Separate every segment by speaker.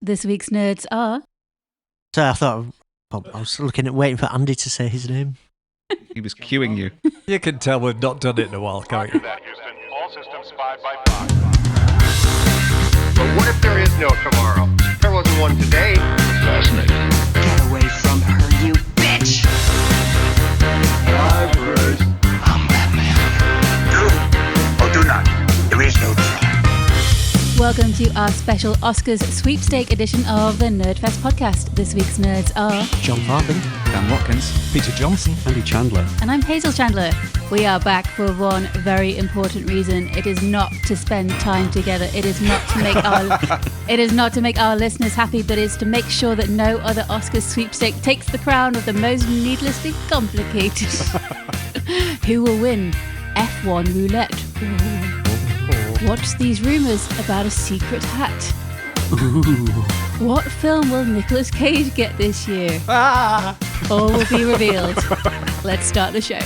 Speaker 1: This week's nerds are...
Speaker 2: So I was waiting for Andy to say his name.
Speaker 3: He was cueing you.
Speaker 4: You can tell we've not done it in a while, can't you?
Speaker 5: All systems 5 by 5. But what if there is no tomorrow? There wasn't one today. Fascinating.
Speaker 6: Get away from her, you bitch!
Speaker 5: Hi, Bruce.
Speaker 6: I'm Batman.
Speaker 7: Do or do not. There is no try.
Speaker 1: Welcome to our special Oscars Sweepstake edition of the Nerdfest podcast. This week's nerds are...
Speaker 2: John Marvin,
Speaker 3: Dan Watkins,
Speaker 4: Peter Johnson,
Speaker 8: Andy Chandler.
Speaker 1: And I'm Hazel Chandler. We are back for one very important reason. It is not to spend time together. It is not to make our listeners happy, but it's to make sure that no other Oscars sweepstake takes the crown of the most needlessly complicated. Who will win? F1 roulette. What's these rumours about a secret hat?
Speaker 2: Ooh.
Speaker 1: What film will Nicolas Cage get this year? All will be revealed. Let's start the show.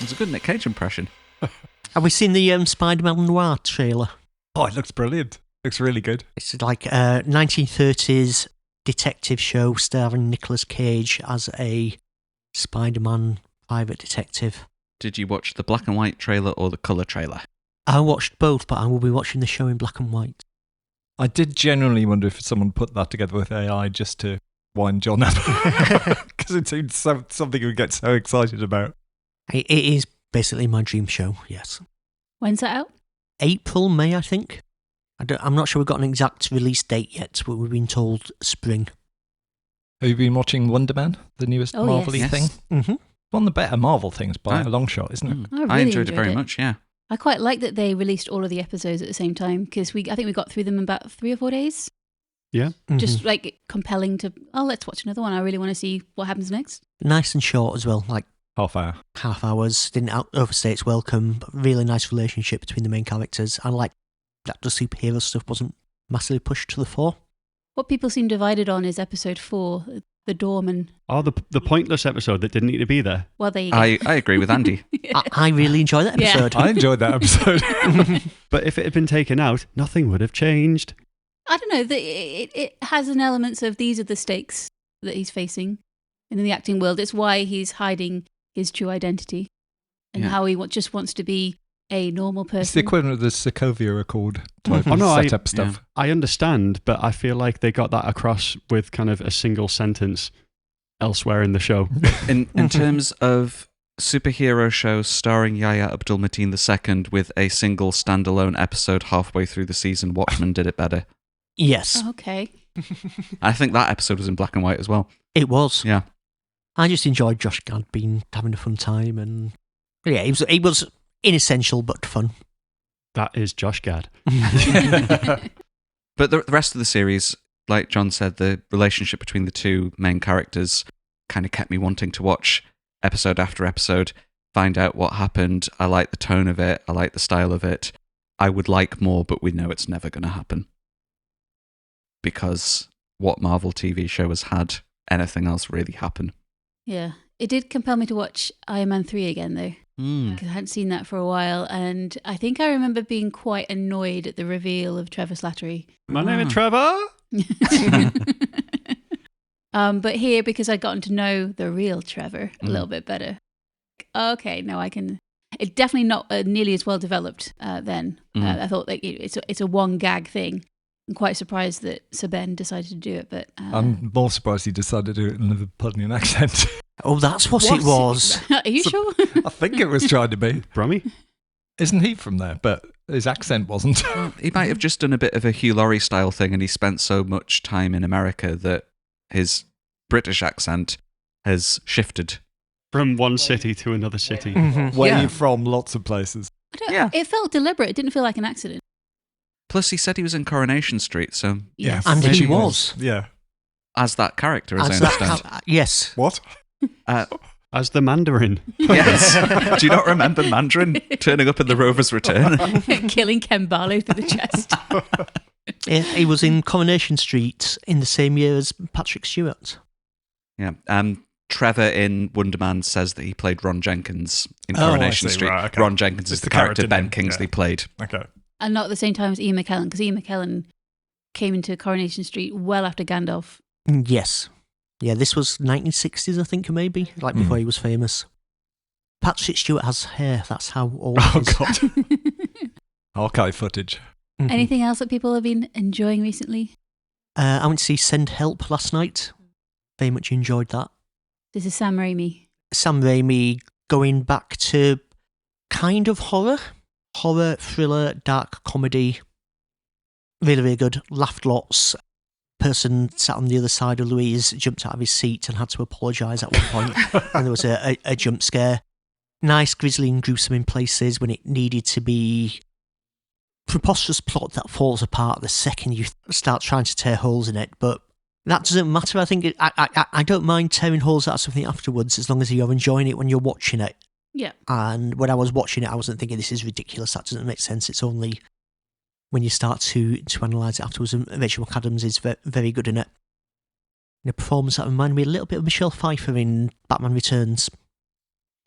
Speaker 3: It's a good Nick Cage impression.
Speaker 2: Have we seen the Spider-Man Noir trailer?
Speaker 4: Oh, it looks brilliant. Looks really good.
Speaker 2: It's like a 1930s detective show starring Nicolas Cage as a Spider-Man private detective.
Speaker 3: Did you watch the black and white trailer or the colour trailer?
Speaker 2: I watched both, but I will be watching the show in black and white.
Speaker 4: I did genuinely wonder if someone put that together with AI just to wind John up. Because it seems something we get so excited about.
Speaker 2: It is basically my dream show, yes.
Speaker 1: When's that out?
Speaker 2: April, May, I think. I'm not sure we've got an exact release date yet, but we've been told spring.
Speaker 4: Have you been watching Wonder Man, the newest Marvel-y
Speaker 3: yes.
Speaker 4: thing?
Speaker 2: Mm-hmm.
Speaker 4: One of the better Marvel things by a long shot, isn't it?
Speaker 1: I really
Speaker 3: I enjoyed it very much, yeah.
Speaker 1: I quite like that they released all of the episodes at the same time because I think we got through them in about 3 or 4 days.
Speaker 8: Yeah.
Speaker 2: Mm-hmm.
Speaker 1: Just like compelling to, let's watch another one. I really want to see what happens next.
Speaker 2: Nice and short as well, like
Speaker 4: Half hour.
Speaker 2: half hours. Didn't overstay its welcome. But really nice relationship between the main characters. I like that the superhero stuff wasn't massively pushed to the fore.
Speaker 1: What people seem divided on is episode 4, the doorman.
Speaker 8: Oh, the pointless episode that didn't need to be there.
Speaker 1: Well, there you go.
Speaker 3: I agree with Andy.
Speaker 2: I really enjoyed that
Speaker 1: Yeah.
Speaker 2: episode.
Speaker 4: I enjoyed that episode.
Speaker 8: But if it had been taken out, nothing would have changed.
Speaker 1: I don't know. It has an elements of these are the stakes that he's facing. And in the acting world, it's why he's hiding his true identity and
Speaker 3: Yeah.
Speaker 1: how he just wants to be a normal person.
Speaker 4: It's the equivalent of the Sokovia Accord type
Speaker 8: Oh,
Speaker 4: of
Speaker 8: no,
Speaker 4: setup stuff.
Speaker 8: I understand, but I feel like they got that across with kind of a single sentence elsewhere in the show.
Speaker 3: In terms of superhero shows starring Yahya Abdul-Mateen II with a single standalone episode halfway through the season, Watchmen did it better.
Speaker 2: Yes,
Speaker 1: Oh, okay.
Speaker 3: I think that episode was in black and white as well.
Speaker 2: it was.
Speaker 3: Yeah.
Speaker 2: I just enjoyed Josh Gad having a fun time, and yeah, it was inessential but fun.
Speaker 8: That is Josh Gad.
Speaker 3: But the rest of the series, like John said, the relationship between the two main characters kind of kept me wanting to watch episode after episode, find out what happened. I like the tone of it. I like the style of it. I would like more, but we know it's never going to happen. Because what Marvel TV show has had anything else really happen?
Speaker 1: Yeah. It did compel me to watch Iron Man 3 again, though. Because I hadn't seen that for a while. And I think I remember being quite annoyed at the reveal of Trevor Slattery.
Speaker 8: My name is Trevor.
Speaker 1: But here, because I'd gotten to know the real Trevor a little bit better. Okay, now I can... It's definitely not nearly as well developed then. I thought that it's a one gag thing. I'm quite surprised that Sir Ben decided to do it, but...
Speaker 4: I'm more surprised he decided to do it in a Liverpudlian accent.
Speaker 2: Oh, that's what it was.
Speaker 1: Are you sure?
Speaker 4: I think it was trying to be.
Speaker 8: Brummy?
Speaker 4: Isn't he from there? But his accent wasn't.
Speaker 3: He might have just done a bit of a Hugh Laurie style thing, and he spent so much time in America that his British accent has shifted.
Speaker 8: From one city to another city.
Speaker 2: Mhm.
Speaker 4: Where
Speaker 3: Yeah.
Speaker 4: you from? Lots of places.
Speaker 3: Yeah.
Speaker 1: It felt deliberate. It didn't feel like an accident.
Speaker 3: Plus, he said he was in Coronation Street, so
Speaker 1: Yes.
Speaker 2: And
Speaker 4: maybe
Speaker 2: he was.
Speaker 4: Yeah.
Speaker 3: as that character, as I
Speaker 2: As
Speaker 3: understand.
Speaker 2: yes.
Speaker 4: What?
Speaker 8: As the Mandarin.
Speaker 3: Yes. Do you not remember Mandarin turning up in the Rover's Return?
Speaker 1: Killing Ken Barlow through the chest.
Speaker 2: Yeah, he was in Coronation Street in the same year as Patrick Stewart.
Speaker 3: Yeah. Trevor in Wonder Man says that he played Ron Jenkins in
Speaker 4: Oh, I
Speaker 3: Coronation
Speaker 4: see.
Speaker 3: Street.
Speaker 4: Right, okay.
Speaker 3: Ron Jenkins is
Speaker 4: It's
Speaker 3: the
Speaker 4: the
Speaker 3: character
Speaker 4: character
Speaker 3: Ben
Speaker 4: name,
Speaker 3: Kingsley
Speaker 4: yeah.
Speaker 3: played.
Speaker 4: Okay.
Speaker 1: And not at the same time as Ian McKellen, because Ian McKellen came into Coronation Street well after Gandalf.
Speaker 2: Yes. Yeah, this was 1960s, I think, maybe, like before he was famous. Patrick Stewart has hair, that's how old
Speaker 4: Oh,
Speaker 2: it is.
Speaker 4: God. Archive footage.
Speaker 2: Mhm.
Speaker 1: Anything else that people have been enjoying recently?
Speaker 2: I went to see Send Help last night. Very much enjoyed that.
Speaker 1: This is Sam Raimi.
Speaker 2: Sam Raimi going back to kind of horror, thriller, dark comedy. Really, really good. Laughed lots. Person sat on the other side of Louise jumped out of his seat and had to apologise at one point. And there was a jump scare. Nice, grisly and gruesome in places when it needed to be. Preposterous plot that falls apart the second you start trying to tear holes in it, but that doesn't matter. I think I don't mind tearing holes out of something afterwards as long as you're enjoying it when you're watching it.
Speaker 1: Yeah.
Speaker 2: And when I was watching it, I wasn't thinking this is ridiculous. That doesn't make sense. It's only when you start to analyse it afterwards. And Rachel McAdams is very good in it. In a performance that reminded me a little bit of Michelle Pfeiffer in Batman Returns.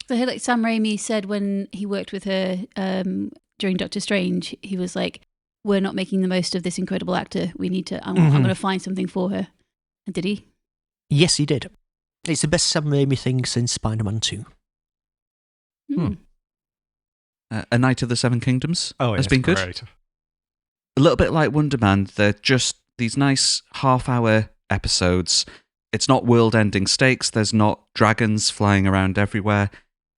Speaker 1: So I heard like Sam Raimi said when he worked with her during Doctor Strange, he was like, "We're not making the most of this incredible actor. We need to. I'm going to find something for her." And did he?
Speaker 2: Yes, he did. It's the best Sam Raimi thing since Spider-Man 2.
Speaker 3: A Night of the Seven Kingdoms has been good.
Speaker 4: Great.
Speaker 3: A little bit like Wonder Man, they're just these nice half-hour episodes. It's not world-ending stakes. There's not dragons flying around everywhere.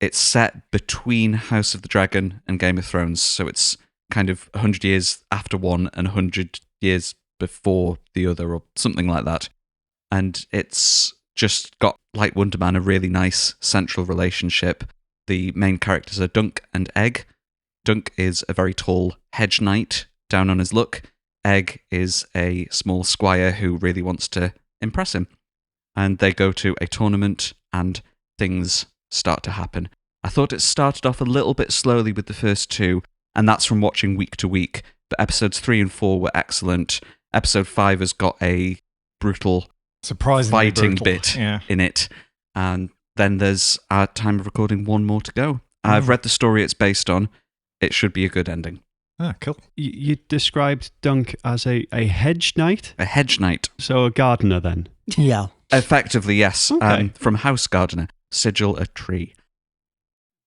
Speaker 3: It's set between House of the Dragon and Game of Thrones, so it's kind of 100 years after one and 100 years before the other, or something like that. And it's just got, like Wonder Man, a really nice central relationship. The main characters are Dunk and Egg. Dunk is a very tall hedge knight, down on his luck. Egg is a small squire who really wants to impress him. And they go to a tournament and things start to happen. I thought it started off a little bit slowly with the first two, and that's from watching week to week. But episodes 3 and 4 were excellent. Episode 5 has got a brutal
Speaker 4: Surprisingly
Speaker 3: fighting
Speaker 4: brutal.
Speaker 3: bit
Speaker 4: Yeah.
Speaker 3: in it. And then there's, at time of recording, one more to go. I've read the story it's based on. It should be a good ending.
Speaker 4: Ah, cool.
Speaker 8: You described Dunk as a hedge knight?
Speaker 3: A hedge knight.
Speaker 8: So a gardener then?
Speaker 2: Yeah.
Speaker 3: Effectively, yes.
Speaker 8: Okay.
Speaker 3: From House Gardener. Sigil a tree.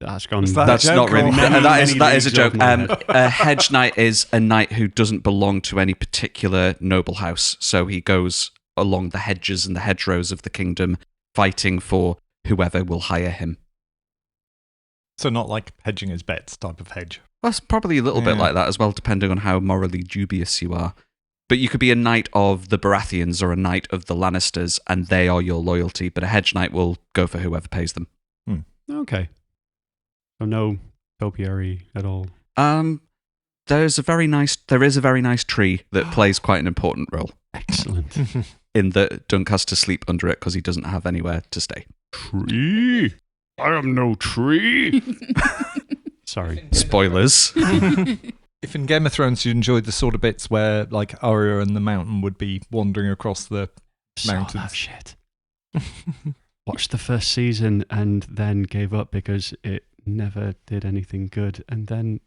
Speaker 8: That's gone.
Speaker 4: Is that
Speaker 3: That's
Speaker 4: a joke
Speaker 3: not really.
Speaker 4: or-
Speaker 3: That is a
Speaker 8: leagues
Speaker 3: joke.
Speaker 8: over my head.
Speaker 3: A hedge knight is a knight who doesn't belong to any particular noble house. So he goes along the hedges and the hedgerows of the kingdom, fighting for whoever will hire him.
Speaker 4: So not like hedging his bets type of hedge.
Speaker 3: That's probably a little bit
Speaker 4: Yeah.
Speaker 3: like that as well, depending on how morally dubious you are. But you could be a knight of the Baratheons or a knight of the Lannisters, and they are your loyalty. But a hedge knight will go for whoever pays them.
Speaker 8: Okay. So no topiary at all.
Speaker 3: There is a very nice tree that plays quite an important role
Speaker 8: Excellent.
Speaker 3: in that Dunk has to sleep under it because he doesn't have anywhere to stay.
Speaker 8: Tree? I am no tree. Sorry.
Speaker 3: Spoilers.
Speaker 4: If in Game of Thrones you enjoyed the sort of bits where like Arya and the Mountain would be wandering across the
Speaker 8: Saw
Speaker 4: mountains.
Speaker 8: that shit. Watched the first season and then gave up because it never did anything good. And then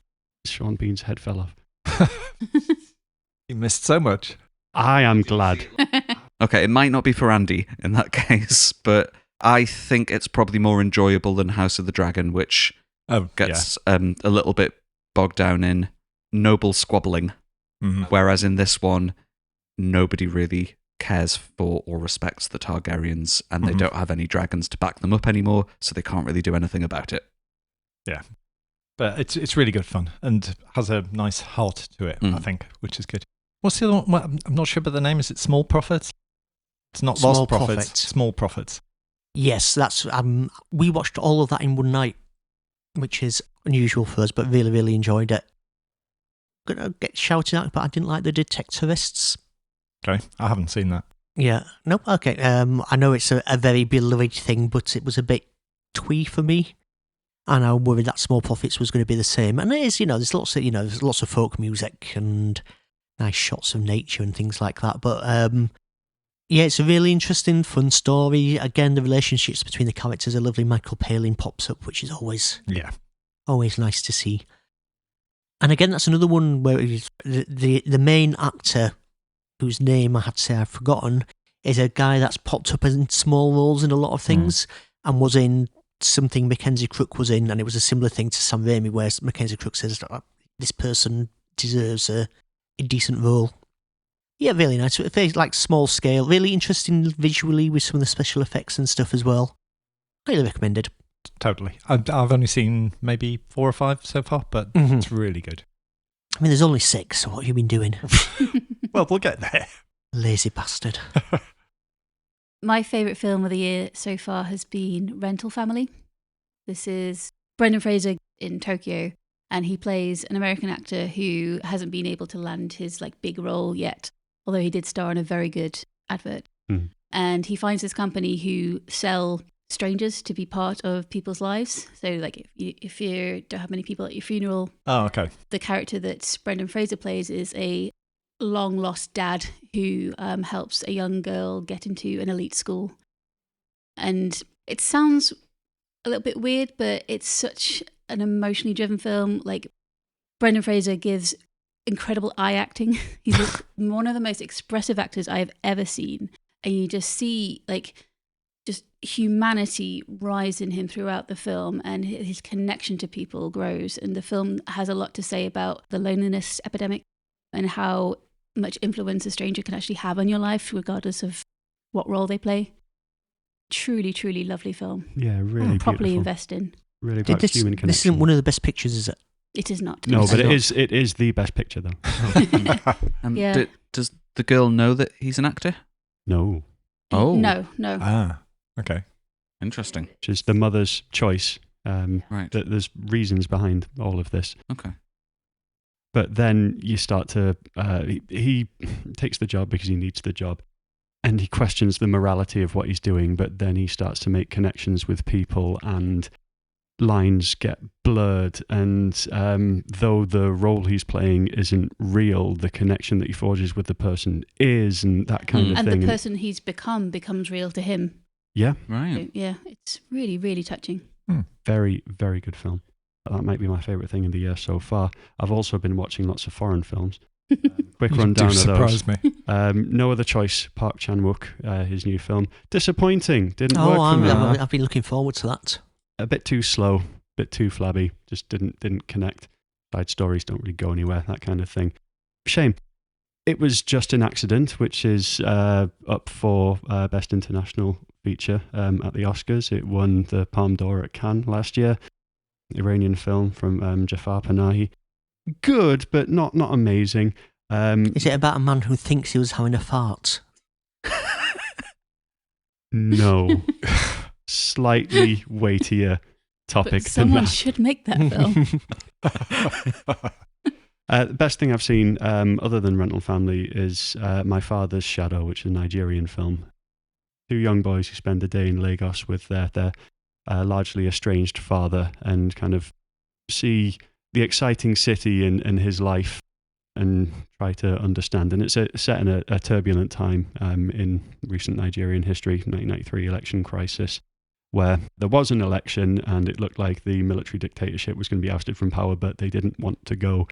Speaker 8: Sean Bean's head fell off.
Speaker 4: You missed so much.
Speaker 8: I am glad.
Speaker 3: Okay, it might not be for Andy in that case, but I think it's probably more enjoyable than House of the Dragon, which
Speaker 4: Oh,
Speaker 3: gets a little bit bogged down in noble squabbling.
Speaker 4: yeah. Mhm.
Speaker 3: Whereas in this one, nobody really cares for or respects the Targaryens, and they
Speaker 4: Mhm.
Speaker 3: don't have any dragons to back them up anymore, so they can't really do anything about it.
Speaker 4: But it's really good fun and has a nice heart to it, I think, which is good. What's the other one? Well, I'm not sure about the name. Is it Small Profits? It's not
Speaker 2: Small
Speaker 4: Lost Profits.
Speaker 2: Profits.
Speaker 4: Small Profits.
Speaker 2: Yes, that's. We watched all of that in one night, which is unusual for us, but really, really enjoyed it. Gonna get shouted at, but I didn't like the detectivists.
Speaker 4: Okay, I haven't seen that.
Speaker 2: Yeah, no, okay. I know it's a very beloved thing, but it was a bit twee for me, and I worried that Small Profits was going to be the same. And it is, there's lots of folk music and nice shots of nature and things like that. But Yeah, it's a really interesting, fun story. Again, the relationships between the characters are lovely. Michael Palin pops up, which is always nice to see. And again, that's another one where the main actor, whose name I had to say I've forgotten, is a guy that's popped up in small roles in a lot of things and was in something Mackenzie Crook was in, and it was a similar thing to Sam Raimi, where Mackenzie Crook says, this person deserves a decent role. Yeah, really nice. Very like small scale, really interesting visually with some of the special effects and stuff as well. Highly recommended.
Speaker 4: Totally. I've only seen maybe 4 or 5 so far, but it's really good.
Speaker 2: I mean, there's only 6, so what have you been doing?
Speaker 4: Well, we'll get there.
Speaker 2: Lazy bastard.
Speaker 1: My favourite film of the year so far has been Rental Family. This is Brendan Fraser in Tokyo, and he plays an American actor who hasn't been able to land his big role yet, although he did star in a very good advert. And he finds this company who sell strangers to be part of people's lives. So if you don't have many people at your funeral, the character that Brendan Fraser plays is a long lost dad who helps a young girl get into an elite school. And it sounds a little bit weird, but it's such an emotionally driven film. Brendan Fraser gives incredible eye acting. He's one of the most expressive actors I have ever seen, and you just see just humanity rise in him throughout the film, and his connection to people grows. And the film has a lot to say about the loneliness epidemic and how much influence a stranger can actually have on your life, regardless of what role they play. Truly, truly lovely film.
Speaker 8: Yeah, really
Speaker 1: properly
Speaker 8: beautiful.
Speaker 1: invest in.
Speaker 8: Really about human connection.
Speaker 2: This isn't one of the best pictures, is it?
Speaker 1: It is not.
Speaker 8: No, but it is the best picture, though.
Speaker 1: Yeah.
Speaker 3: Does the girl know that he's an actor?
Speaker 8: No.
Speaker 3: Oh.
Speaker 1: No.
Speaker 4: Ah, okay.
Speaker 3: Interesting.
Speaker 8: Which is the mother's choice.
Speaker 3: Right.
Speaker 8: There's reasons behind all of this.
Speaker 3: Okay.
Speaker 8: But then you start to... he takes the job because he needs the job. And he questions the morality of what he's doing, but then he starts to make connections with people and lines get blurred. And though the role he's playing isn't real, the connection that he forges with the person is, and that kind of
Speaker 1: and
Speaker 8: thing.
Speaker 1: The person he's become becomes real to him.
Speaker 8: Yeah.
Speaker 3: Right.
Speaker 1: So, yeah, it's really, really touching.
Speaker 8: Very, very good film. That might be my favourite thing in the year so far. I've also been watching lots of foreign films. Quick rundown of those.
Speaker 4: Surprise me.
Speaker 8: No Other Choice, Park Chan-wook, his new film. Disappointing. Didn't work for me.
Speaker 2: I've been looking forward to that.
Speaker 8: A bit too slow, a bit too flabby. Just didn't connect. Side stories don't really go anywhere, that kind of thing. Shame. It was Just an Accident, which is up for Best International Feature at the Oscars. It won the Palme d'Or at Cannes last year. Iranian film from Jafar Panahi. Good, but not amazing.
Speaker 2: Is it about a man who thinks he was having a fart?
Speaker 8: No. Slightly weightier topic
Speaker 1: But
Speaker 8: than
Speaker 1: someone
Speaker 8: that.
Speaker 1: should make that film.
Speaker 8: The best thing I've seen, other than Rental Family, is My Father's Shadow, which is a Nigerian film. 2 young boys who spend a day in Lagos with their largely estranged father and kind of see the exciting city and his life and try to understand. And it's set in a turbulent time in recent Nigerian history, 1993 election crisis, where there was an election and it looked like the military dictatorship was going to be ousted from power, but they didn't want to go.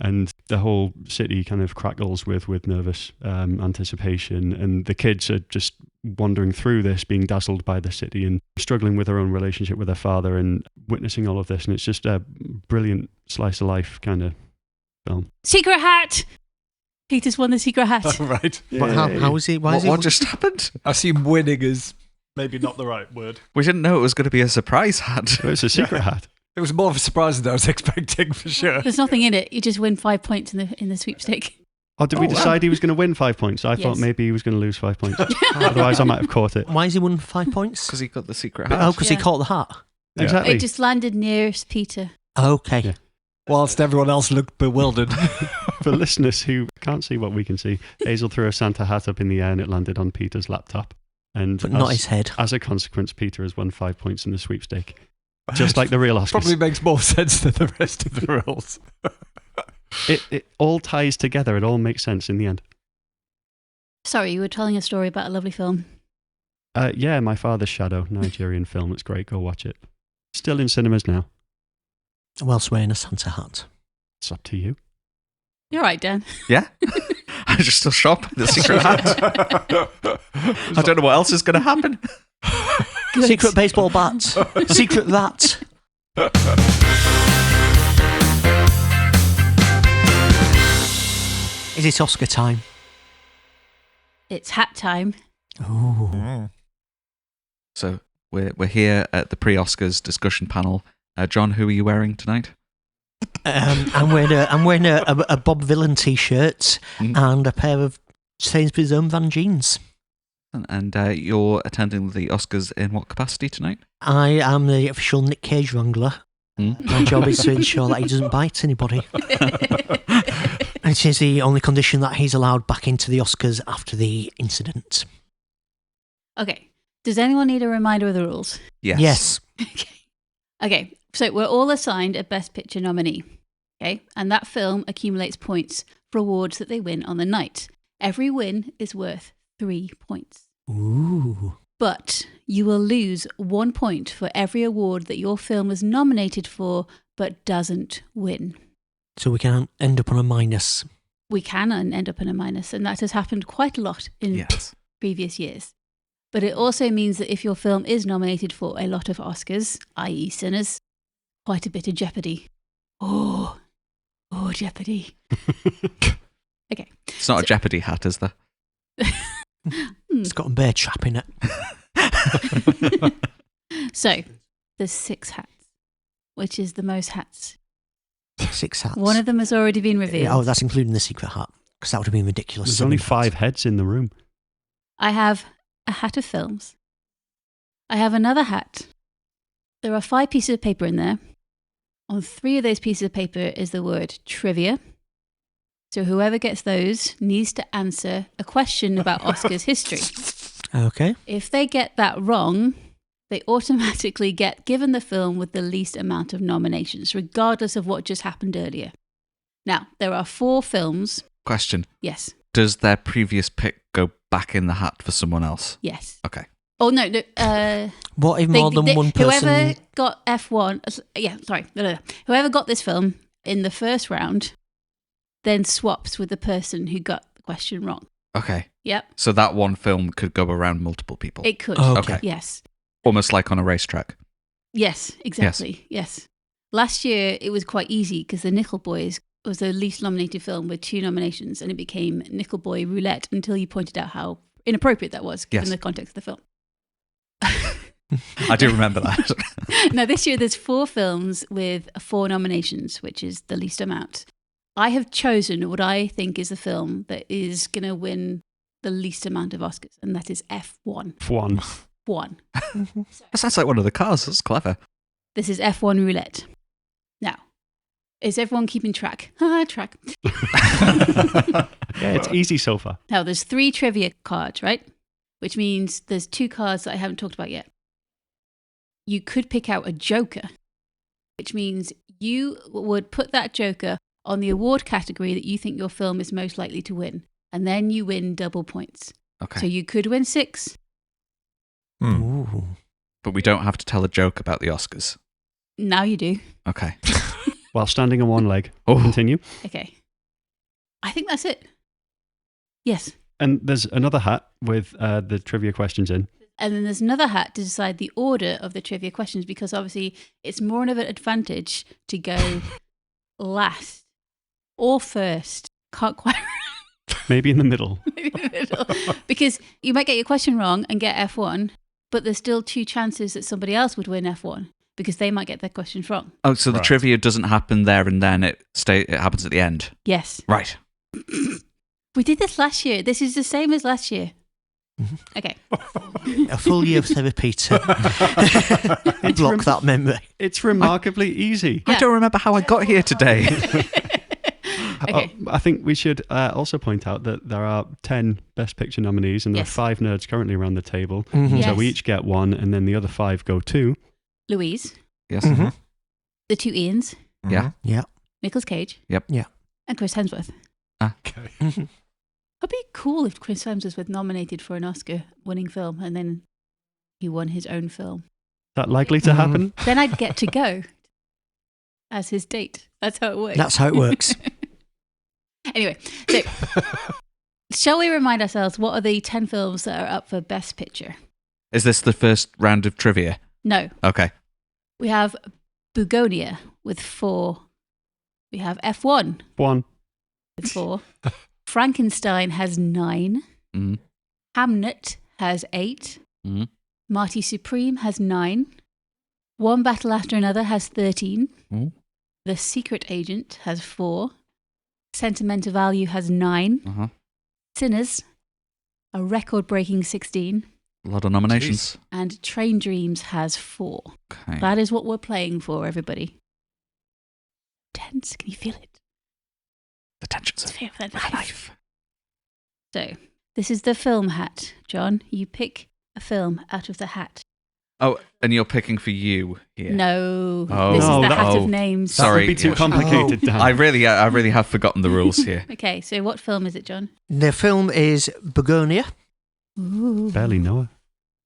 Speaker 8: And the whole city kind of crackles with nervous anticipation. And the kids are just wandering through this, being dazzled by the city and struggling with their own relationship with their father and witnessing all of this. And it's just a brilliant slice of life kind of film.
Speaker 1: Secret hat! Peter's won the secret hat.
Speaker 4: Right.
Speaker 2: How is he?
Speaker 3: What just happened?
Speaker 4: I assume winning is maybe not the right word.
Speaker 3: We didn't know it was going to be a surprise hat.
Speaker 8: It's a secret hat.
Speaker 4: It was more of a surprise than I was expecting, for sure.
Speaker 1: There's nothing in it. You just win 5 points in the sweepstake.
Speaker 8: Oh, did we decide he was going to win 5 points? I thought maybe he was going to lose 5 points. Otherwise, I might have caught it.
Speaker 2: Why has he won 5 points?
Speaker 3: Because he got the secret hat.
Speaker 2: Oh, because he caught the hat.
Speaker 4: Yeah.
Speaker 8: Exactly.
Speaker 1: It just landed nearest Peter.
Speaker 2: Okay.
Speaker 8: Yeah.
Speaker 4: Whilst everyone else looked bewildered.
Speaker 8: For listeners who can't see what we can see, Hazel threw a Santa hat up in the air and it landed on Peter's laptop.
Speaker 2: But not his head.
Speaker 8: As a consequence, Peter has won 5 points in the sweepstake. Just like the real Oscars.
Speaker 4: Probably makes more sense than the rest of the rules.
Speaker 8: It all ties together. It all makes sense in the end.
Speaker 1: Sorry, you were telling a story about a lovely film.
Speaker 8: Yeah, My Father's Shadow, Nigerian film. It's great. Go watch it. Still in cinemas now.
Speaker 2: Whilst wearing a Santa hat.
Speaker 8: It's up to you.
Speaker 1: You're right, Dan.
Speaker 3: Yeah? I just still shop the secret hat. I don't know what else is going to happen.
Speaker 1: Good.
Speaker 2: Secret baseball bat. Secret rat. Is it Oscar time?
Speaker 1: It's hat time.
Speaker 2: Oh.
Speaker 3: So we're here at the pre-Oscars discussion panel. John, who are you wearing tonight?
Speaker 2: I'm wearing a Bob Villain t-shirt and a pair of Sainsbury's Own Van jeans.
Speaker 3: And you're attending the Oscars in what capacity tonight?
Speaker 2: I am the official Nick Cage wrangler. My job is to ensure that he doesn't bite anybody. It is the only condition that he's allowed back into the Oscars after the incident.
Speaker 1: Okay. Does anyone need a reminder of the rules?
Speaker 2: Yes.
Speaker 1: Okay. So we're all assigned a Best Picture nominee. Okay. And that film accumulates points for awards that they win on the night. Every win is worth 3 points.
Speaker 2: Ooh.
Speaker 1: But you will lose 1 point for every award that your film is nominated for but doesn't win.
Speaker 2: So we can end up on a minus.
Speaker 1: We can end up in a minus, and that has happened quite a lot in previous years. But it also means that if your film is nominated for a lot of Oscars, i.e. Sinners, quite a bit of jeopardy. Oh, jeopardy. Okay.
Speaker 3: It's not a Jeopardy hat, is there?
Speaker 2: It's got a bear trap in it.
Speaker 1: So, there's 6 hats, which is the most hats.
Speaker 2: 6 hats.
Speaker 1: One of them has already been revealed.
Speaker 2: Oh, that's including the secret hat, because that would have been ridiculous.
Speaker 8: There's only 5 heads in the room.
Speaker 1: I have a hat of films. I have another hat. There are 5 pieces of paper in there. On 3 of those pieces of paper is the word trivia. So whoever gets those needs to answer a question about Oscars history.
Speaker 2: Okay.
Speaker 1: If they get that wrong, they automatically get given the film with the least amount of nominations, regardless of what just happened earlier. Now, there are 4 films.
Speaker 3: Question.
Speaker 1: Yes.
Speaker 3: Does their previous pick go back in the hat for someone else?
Speaker 1: Yes.
Speaker 3: Okay.
Speaker 1: Oh, no.
Speaker 2: What if more than one person...
Speaker 1: Whoever got F1... Whoever got this film in the first round then swaps with the person who got the question wrong.
Speaker 3: Okay.
Speaker 1: Yep.
Speaker 3: So that one film could go around multiple people?
Speaker 1: It could.
Speaker 2: Okay.
Speaker 1: Yes.
Speaker 3: Almost like on a racetrack.
Speaker 1: Yes, exactly. Yes. Last year, it was quite easy because The Nickel Boys was the least nominated film with 2 nominations, and it became Nickel Boy Roulette until you pointed out how inappropriate that was given the context of the film.
Speaker 3: I do remember that.
Speaker 1: Now, this year, there's 4 films with 4 nominations, which is the least amount. I have chosen what I think is the film that is going to win the least amount of Oscars, and that is F1.
Speaker 8: F1.
Speaker 3: That sounds like one of the cars. That's clever.
Speaker 1: This is F1 Roulette. Now, is everyone keeping track? Track.
Speaker 8: Yeah, it's easy so far.
Speaker 1: Now, there's 3 trivia cards, right? Which means there's 2 cards that I haven't talked about yet. You could pick out a joker, which means you would put that joker on the award category that you think your film is most likely to win. And then you win double points.
Speaker 3: Okay.
Speaker 1: So you could win 6.
Speaker 2: Ooh.
Speaker 3: But we don't have to tell a joke about the Oscars.
Speaker 1: Now you do.
Speaker 3: Okay.
Speaker 8: While standing on one leg.
Speaker 3: Oh.
Speaker 8: Continue.
Speaker 1: Okay. I think that's it. Yes.
Speaker 8: And there's another hat with the trivia questions in.
Speaker 1: And then there's another hat to decide the order of the trivia questions, because obviously it's more of an advantage to go last or first. Can't quite
Speaker 8: Maybe in the middle.
Speaker 1: maybe in the middle. Because you might get your question wrong and get F1, but there's still 2 chances that somebody else would win F1 because they might get their questions wrong.
Speaker 3: Oh, so the trivia doesn't happen there and then, it happens at the end?
Speaker 1: Yes.
Speaker 3: Right.
Speaker 1: We did this last year. This is the same as last year. Okay.
Speaker 2: A full year of therapy to block that memory.
Speaker 8: It's remarkably easy.
Speaker 3: I don't remember how I got here today.
Speaker 1: Okay.
Speaker 8: I think we should also point out that there are 10 Best Picture nominees, and there are 5 nerds currently around the table.
Speaker 2: Mm-hmm.
Speaker 1: Yes.
Speaker 8: So we each get 1, and then the other 5 go to...
Speaker 1: Louise.
Speaker 3: Yes.
Speaker 2: Mm-hmm.
Speaker 1: The 2 Ians.
Speaker 3: Yeah.
Speaker 2: Yeah.
Speaker 1: Nicolas Cage.
Speaker 3: Yep.
Speaker 2: Yeah.
Speaker 1: And Chris Hemsworth.
Speaker 4: Okay.
Speaker 1: It'd be cool if Chris Hemsworth was nominated for an Oscar-winning film and then he won his own film.
Speaker 8: Is that likely to happen?
Speaker 1: Then I'd get to go as his date. That's how it works.
Speaker 2: That's how it works.
Speaker 1: Anyway, so shall we remind ourselves what are the 10 films that are up for Best Picture?
Speaker 3: Is this the first round of trivia?
Speaker 1: No.
Speaker 3: Okay.
Speaker 1: We have Begonia with 4. We have F1
Speaker 8: One.
Speaker 1: with 4. Frankenstein has 9.
Speaker 3: Mm.
Speaker 1: Hamnet has 8.
Speaker 3: Mm.
Speaker 1: Marty Supreme has 9. One Battle After Another has 13.
Speaker 3: Mm.
Speaker 1: The Secret Agent has 4. Sentimental Value has 9.
Speaker 3: Uh-huh.
Speaker 1: Sinners, a record-breaking 16.
Speaker 3: A lot of nominations.
Speaker 1: And Train Dreams has 4.
Speaker 3: Okay.
Speaker 1: That is what we're playing for, everybody. Tense, can you feel it?
Speaker 3: The tensions of life.
Speaker 1: So, this is the film hat. John, you pick a film out of the hat.
Speaker 3: Oh, and you're picking for you here.
Speaker 1: No,
Speaker 3: Oh.
Speaker 1: this
Speaker 8: No,
Speaker 1: is the
Speaker 8: that-
Speaker 1: hat
Speaker 3: oh.
Speaker 1: of names.
Speaker 3: Sorry.
Speaker 8: That would be too complicated, Dan.
Speaker 3: I really have forgotten the rules here.
Speaker 1: Okay, so what film is it, John?
Speaker 2: The film is Begonia.
Speaker 1: Ooh.
Speaker 8: Barely know her.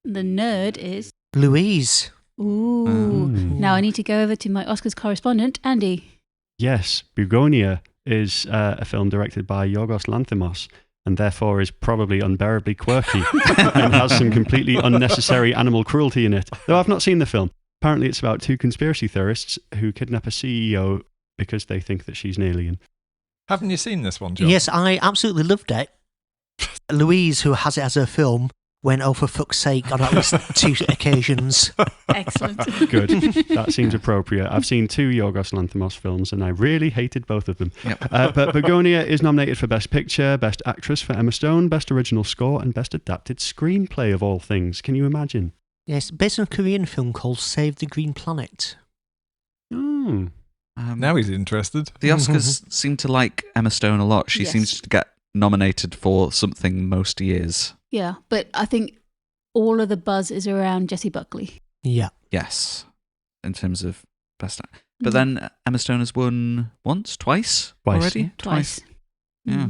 Speaker 1: The nerd is...
Speaker 2: Louise.
Speaker 1: Ooh. Now I need to go over to my Oscars correspondent, Andy.
Speaker 8: Yes, Begonia is a film directed by Yorgos Lanthimos, and therefore is probably unbearably quirky and has some completely unnecessary animal cruelty in it. Though I've not seen the film. Apparently it's about 2 conspiracy theorists who kidnap a CEO because they think that she's an alien.
Speaker 4: Haven't you seen this one, John?
Speaker 2: Yes, I absolutely loved it. Louise, who has it as her film, went, oh, for fuck's sake, on at least 2 occasions.
Speaker 1: Excellent.
Speaker 8: Good. That seems appropriate. I've seen 2 Yorgos Lanthimos films, and I really hated both of them.
Speaker 3: Yep.
Speaker 8: But Begonia is nominated for Best Picture, Best Actress for Emma Stone, Best Original Score, and Best Adapted Screenplay of all things. Can you imagine?
Speaker 2: Yes, based on a Korean film called Save the Green Planet.
Speaker 4: Now he's interested.
Speaker 3: The Oscars seem to like Emma Stone a lot. She
Speaker 1: Yes.
Speaker 3: seems to get nominated for something most years.
Speaker 1: Yeah, but I think all of the buzz is around Jessie Buckley.
Speaker 2: Yeah.
Speaker 3: Yes, in terms of best. But then Emma Stone has won once, twice already.
Speaker 1: Twice.
Speaker 3: Yeah.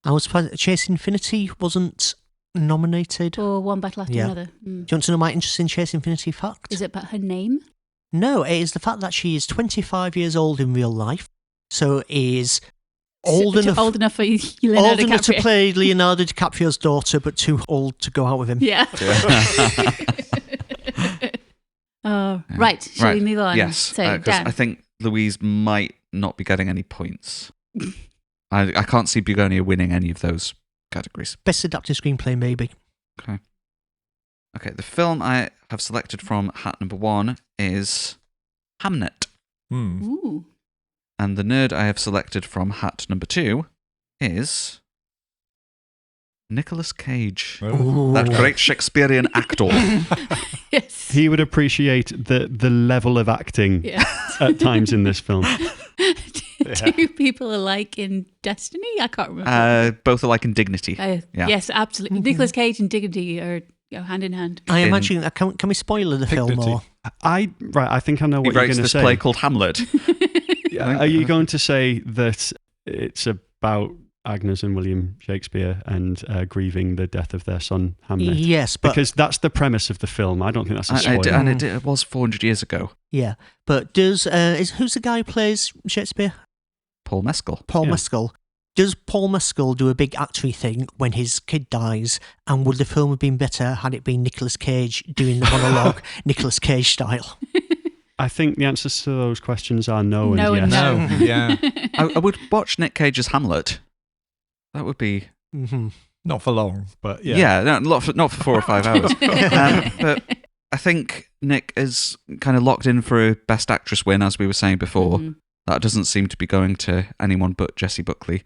Speaker 2: I was surprised Chase Infinity wasn't nominated.
Speaker 1: For One Battle After
Speaker 2: Yeah.
Speaker 1: Another.
Speaker 2: Do you want to know my interesting Chase Infinity fact?
Speaker 1: Is it about her name?
Speaker 2: No, it is the fact that she is 25 years old in real life, so is old enough
Speaker 1: for Leonardo
Speaker 2: old enough to
Speaker 1: DiCaprio.
Speaker 2: play Leonardo DiCaprio's daughter, but too old to go out with him.
Speaker 1: Yeah. Right, shall we move on?
Speaker 3: Yes,
Speaker 1: So,
Speaker 3: 'cause
Speaker 1: Dan.
Speaker 3: I think Louise might not be getting any points. I can't see Begonia winning any of those categories.
Speaker 2: Best adapted screenplay, maybe.
Speaker 3: Okay, the film I have selected from hat number 1 is Hamnet.
Speaker 1: Ooh.
Speaker 3: And the nerd I have selected from hat number 2 is Nicolas Cage.
Speaker 2: Ooh.
Speaker 3: That great Shakespearean actor.
Speaker 1: Yes.
Speaker 8: He would appreciate the level of acting
Speaker 1: Yeah.
Speaker 8: at times in this film.
Speaker 1: Two people alike in Destiny? I can't remember.
Speaker 3: Both alike in dignity.
Speaker 1: Yeah. Yes, absolutely. Nicolas Cage and Dignity are hand in hand.
Speaker 2: I imagine, can we spoiler the film
Speaker 4: Dignity.
Speaker 2: or?
Speaker 8: I think I know
Speaker 3: He
Speaker 8: what you're
Speaker 3: writes
Speaker 8: going to
Speaker 3: this
Speaker 8: say.
Speaker 3: play called Hamlet.
Speaker 8: Are you going to say that it's about Agnes and William Shakespeare and grieving the death of their son Hamlet?
Speaker 2: Yes, but
Speaker 8: Because that's the premise of the film. I don't think that's a spoiler.
Speaker 3: And it was 400 years ago.
Speaker 2: yeah, but does who's the guy who plays Shakespeare?
Speaker 3: Paul Mescal.
Speaker 2: Paul
Speaker 8: Yeah.
Speaker 2: Mescal. Does Paul Mescal do a big actory thing when his kid dies? And would the film have been better had it been Nicolas Cage doing the monologue, Nicolas Cage style?
Speaker 8: I think the answers to those questions are no,
Speaker 1: No
Speaker 8: and
Speaker 1: and
Speaker 8: yes.
Speaker 4: No, yeah.
Speaker 3: I would watch Nick Cage's Hamlet. That would be...
Speaker 2: Mm-hmm.
Speaker 4: Not for long, but yeah.
Speaker 3: no, not for 4 or 5 hours. But I think Nick is kind of locked in for a Best Actress win, as we were saying before.
Speaker 1: Mhm.
Speaker 3: That doesn't seem to be going to anyone but Jessie Buckley.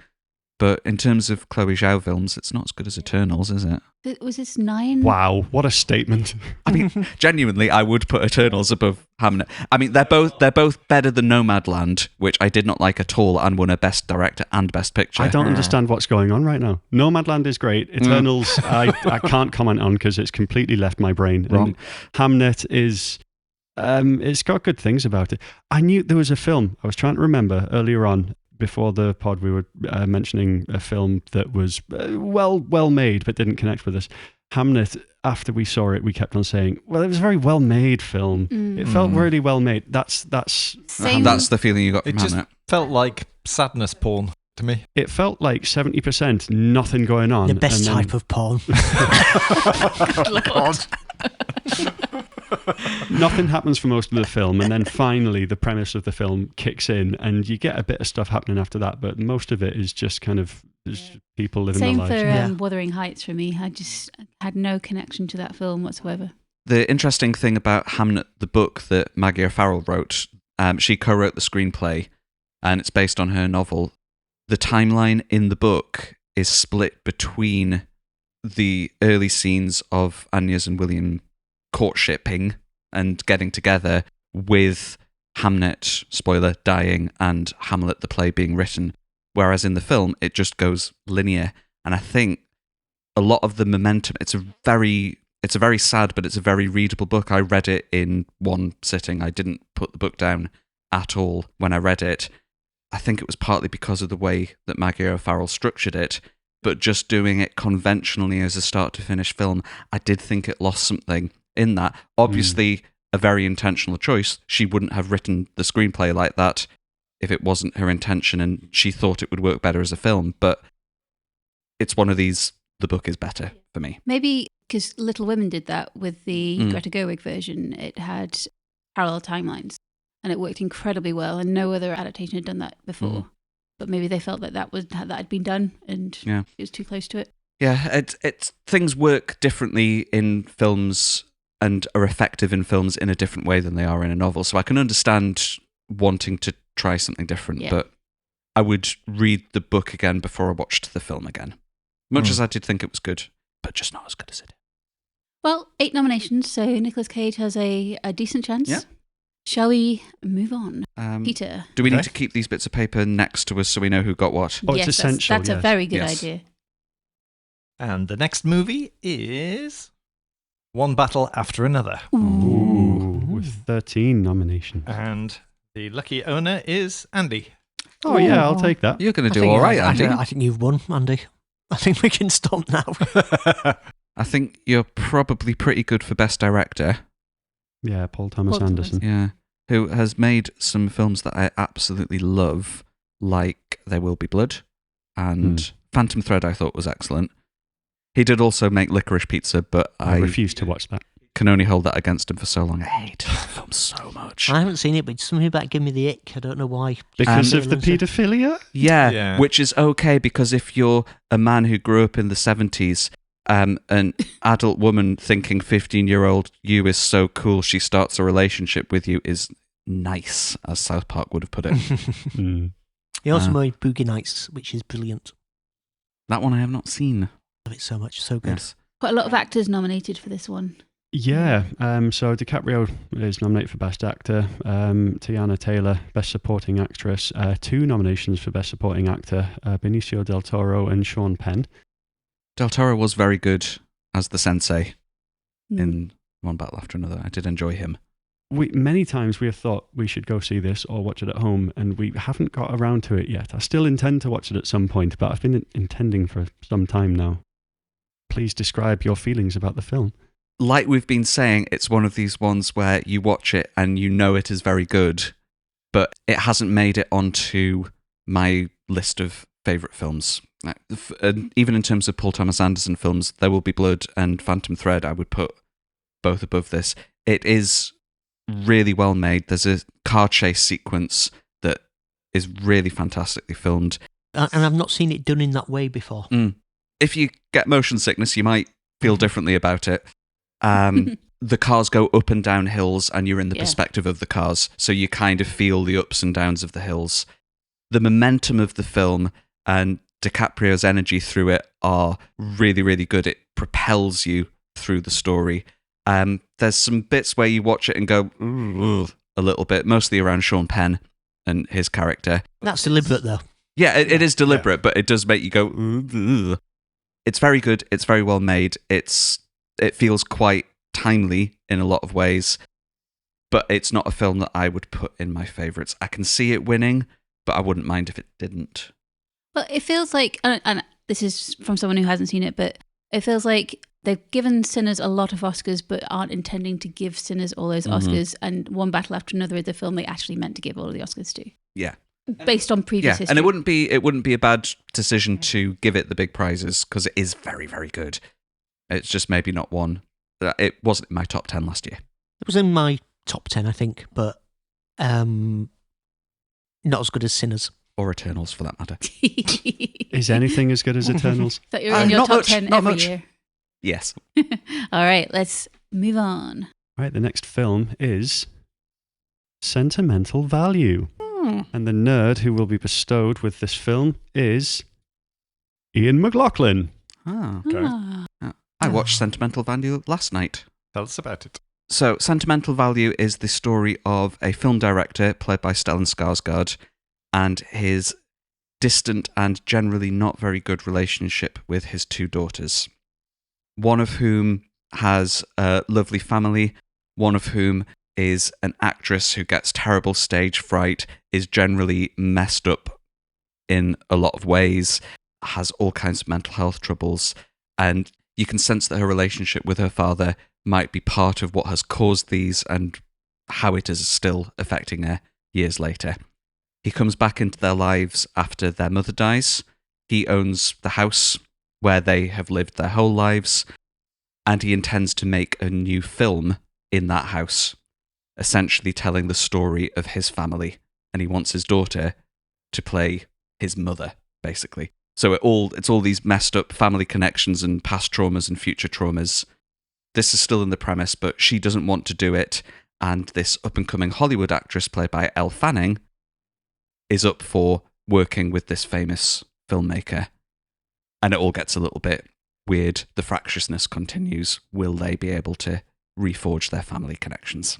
Speaker 3: But in terms of Chloe Zhao films, it's not as good as Eternals, is it?
Speaker 1: Was this 9?
Speaker 8: Wow, what a statement.
Speaker 3: I mean, genuinely, I would put Eternals above Hamnet. I mean, they're both better than Nomadland, which I did not like at all, and won a Best Director and Best Picture.
Speaker 8: I don't understand what's going on right now. Nomadland is great. Eternals, I can't comment on because it's completely left my brain.
Speaker 3: Wrong.
Speaker 8: And Hamnet is... it's got good things about it. I knew there was a film I was trying to remember earlier on before the pod, we were mentioning a film that was well made but didn't connect with us. Hamnet, after we saw it, we kept on saying, well, it was a very well made film. It felt really well made. That's
Speaker 3: the feeling you got from
Speaker 4: It just
Speaker 3: Hamnet.
Speaker 4: felt like sadness porn to me.
Speaker 8: It felt like 70% nothing going on.
Speaker 2: The best
Speaker 8: and then-
Speaker 2: type of porn.
Speaker 1: God.
Speaker 8: Nothing happens for most of the film, and then finally the premise of the film kicks in, and you get a bit of stuff happening after that, but most of it is just kind of just people living
Speaker 1: Same
Speaker 8: their lives.
Speaker 1: for
Speaker 2: Yeah.
Speaker 1: Wuthering Heights for me. I just had no connection to that film whatsoever.
Speaker 3: The interesting thing about Hamnet, the book that Maggie O'Farrell wrote, she co-wrote the screenplay, and it's based on her novel. The timeline in the book is split between the early scenes of Anya's and William courtshipping and getting together with Hamnet, spoiler, dying, and Hamlet, the play, being written. Whereas in the film, it just goes linear. And I think a lot of the momentum, it's a very sad, but it's a very readable book. I read it in one sitting. I didn't put the book down at all when I read it. I think it was partly because of the way that Maggie O'Farrell structured it, but just doing it conventionally as a start to finish film, I did think it lost something in that. Obviously, a very intentional choice. She wouldn't have written the screenplay like that if it wasn't her intention and she thought it would work better as a film, but it's one of these, the book is better for me.
Speaker 1: Maybe because Little Women did that with the Greta Gerwig version. It had parallel timelines and it worked incredibly well, and no other adaptation had done that before. But maybe they felt that that had been done and it was too close to it.
Speaker 3: Yeah, it's things work differently in films and are effective in films in a different way than they are in a novel. So I can understand wanting to try something different, but I would read the book again before I watched the film again. Much as I did think it was good, but just not as good as it.
Speaker 1: Well, 8 nominations, so Nicolas Cage has a decent chance.
Speaker 3: Yeah.
Speaker 1: Shall we move on? Peter?
Speaker 3: Do we need to keep these bits of paper next to us so we know who got what?
Speaker 8: Oh, it's
Speaker 1: Yes,
Speaker 8: essential.
Speaker 1: That's a
Speaker 8: yes.
Speaker 1: very good
Speaker 3: Yes.
Speaker 1: idea.
Speaker 4: And the next movie is One Battle After Another.
Speaker 8: Ooh, with 13 nominations.
Speaker 4: And the lucky owner is Andy.
Speaker 8: Oh, yeah, I'll take that.
Speaker 3: You're going to do all right, Andy.
Speaker 2: I think you've won, Andy. I think we can stop now.
Speaker 3: I think you're probably pretty good for Best Director.
Speaker 8: Yeah, Paul Thomas
Speaker 1: Paul
Speaker 8: Anderson.
Speaker 3: Yeah. Who has made some films that I absolutely love, like There Will Be Blood and Phantom Thread, I thought was excellent. He did also make Licorice Pizza, but
Speaker 8: I refuse to watch that.
Speaker 3: can only hold that against him for so long. I hate that film so much.
Speaker 2: I haven't seen it, but something about giving me the ick. I don't know why.
Speaker 8: Because of the
Speaker 2: Lindsay.
Speaker 8: paedophilia?
Speaker 3: Yeah, which is okay because if you're a man who grew up in the 70s, an adult woman thinking 15-year-old you is so cool she starts a relationship with you is nice, as South Park would have put it.
Speaker 2: He also made Boogie Nights, which is brilliant.
Speaker 3: That one I have not seen.
Speaker 2: Love it so much. So good.
Speaker 3: Yes.
Speaker 1: Quite a lot of actors nominated for this one.
Speaker 8: Yeah, so DiCaprio is nominated for Best Actor, Tiana Taylor, Best Supporting Actress, 2 nominations for Best Supporting Actor, Benicio del Toro and Sean Penn.
Speaker 3: Del Toro was very good as the sensei in One Battle After Another. I did enjoy him.
Speaker 8: Many times we have thought we should go see this or watch it at home, and we haven't got around to it yet. I still intend to watch it at some point, but I've been intending for some time now. Please describe your feelings about the film.
Speaker 3: Like we've been saying, it's one of these ones where you watch it and you know it is very good, but it hasn't made it onto my list of favourite films. Even in terms of Paul Thomas Anderson films, There Will Be Blood and Phantom Thread, I would put both above this. It is really well made. There's a car chase sequence that is really fantastically filmed.
Speaker 2: And I've not seen it done in that way before.
Speaker 3: If you get motion sickness, you might feel differently about it. The cars go up and down hills and you're in the perspective of the cars, so you kind of feel the ups and downs of the hills. The momentum of the film and DiCaprio's energy through it are really, really good. It propels you through the story. There's some bits where you watch it and go, ooh, a little bit, mostly around Sean Penn and his character.
Speaker 2: That's deliberate, though.
Speaker 3: Yeah, it is deliberate, but it does make you go, ooh. It's very good. It's very well made. It feels quite timely in a lot of ways, but it's not a film that I would put in my favourites. I can see it winning, but I wouldn't mind if it didn't.
Speaker 1: But it feels like, and this is from someone who hasn't seen it, but it feels like they've given Sinners a lot of Oscars, but aren't intending to give Sinners all those Oscars. And One Battle After Another is the film they actually meant to give all of the Oscars to.
Speaker 3: Yeah.
Speaker 1: Based on previous history.
Speaker 3: And it wouldn't be a bad decision to give it the big prizes, because it is very, very good. It's just maybe not one. It wasn't in my top 10 last year.
Speaker 2: It was in my top 10, I think, but not as good as Sinners.
Speaker 3: Or Eternals, for that matter.
Speaker 8: Is anything as good as Eternals?
Speaker 1: That you're in your
Speaker 3: not
Speaker 1: top
Speaker 3: much,
Speaker 1: 10
Speaker 3: not
Speaker 1: every
Speaker 3: much.
Speaker 1: year.
Speaker 3: Yes.
Speaker 1: All right, let's move on.
Speaker 8: Right, the next film is Sentimental Value. And the nerd who will be bestowed with this film is Ian McLaughlin.
Speaker 3: Ah.
Speaker 4: Okay.
Speaker 3: I watched Sentimental Value last night.
Speaker 4: Tell us about it.
Speaker 3: So, Sentimental Value is the story of a film director played by Stellan Skarsgård and his distant and generally not very good relationship with his two daughters. One of whom has a lovely family, one of whom is an actress who gets terrible stage fright, is generally messed up in a lot of ways, has all kinds of mental health troubles, and you can sense that her relationship with her father might be part of what has caused these and how it is still affecting her years later. He comes back into their lives after their mother dies. He owns the house where they have lived their whole lives, and he intends to make a new film in that house, essentially telling the story of his family, and he wants his daughter to play his mother, basically. So it's all these messed up family connections and past traumas and future traumas. This is still in the premise, but she doesn't want to do it, and this up-and-coming Hollywood actress played by Elle Fanning is up for working with this famous filmmaker. And it all gets a little bit weird. The fractiousness continues. Will they be able to reforge their family connections?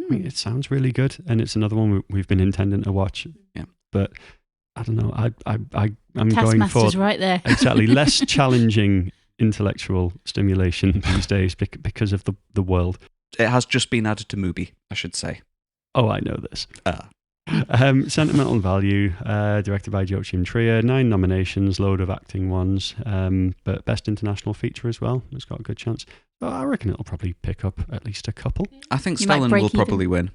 Speaker 8: I mean, it sounds really good, and it's another one we've been intending to watch.
Speaker 3: Yeah.
Speaker 8: But I don't know. I'm going for
Speaker 1: Taskmaster's right there.
Speaker 8: exactly less challenging intellectual stimulation these days because of the world.
Speaker 3: It has just been added to Mubi, I should say.
Speaker 8: Oh, I know this. Sentimental Value, directed by Joachim Trier, 9 nominations, load of acting ones, but Best International Feature as well. It's got a good chance. But I reckon it'll probably pick up at least a couple.
Speaker 3: I think
Speaker 1: You might
Speaker 3: Stellan
Speaker 1: break
Speaker 3: will
Speaker 1: even.
Speaker 3: probably win.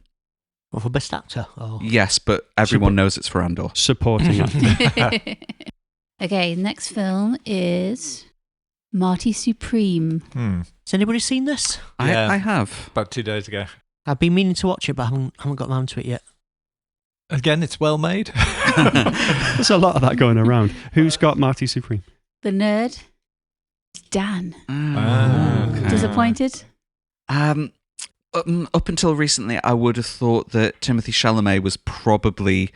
Speaker 2: Well, for Best Actor? Oh.
Speaker 3: Yes, but everyone knows it's for Andor.
Speaker 8: Supporting actor.
Speaker 1: Okay, next film is Marty Supreme.
Speaker 2: Has anybody seen this?
Speaker 4: Yeah.
Speaker 3: I have.
Speaker 4: About 2 days ago.
Speaker 2: I've been meaning to watch it, but I haven't got around to it yet.
Speaker 4: Again, it's well made.
Speaker 8: There's a lot of that going around. Who's got Marty Supreme?
Speaker 1: The nerd, Dan.
Speaker 3: Okay.
Speaker 1: Disappointed?
Speaker 3: Up until recently, I would have thought that Timothée Chalamet was probably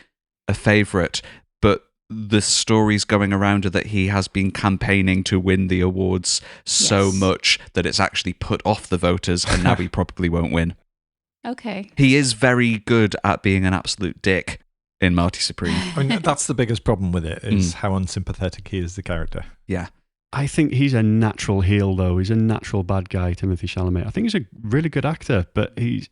Speaker 3: a favourite, but the stories going around are that he has been campaigning to win the awards so
Speaker 1: Yes.
Speaker 3: much that it's actually put off the voters, and now he probably won't win.
Speaker 1: Okay.
Speaker 3: He is very good at being an absolute dick in Marty Supreme.
Speaker 4: I mean, that's the biggest problem with it, is how unsympathetic he is, the character.
Speaker 3: Yeah.
Speaker 8: I think he's a natural heel, though. He's a natural bad guy, Timothée Chalamet. I think he's a really good actor, but he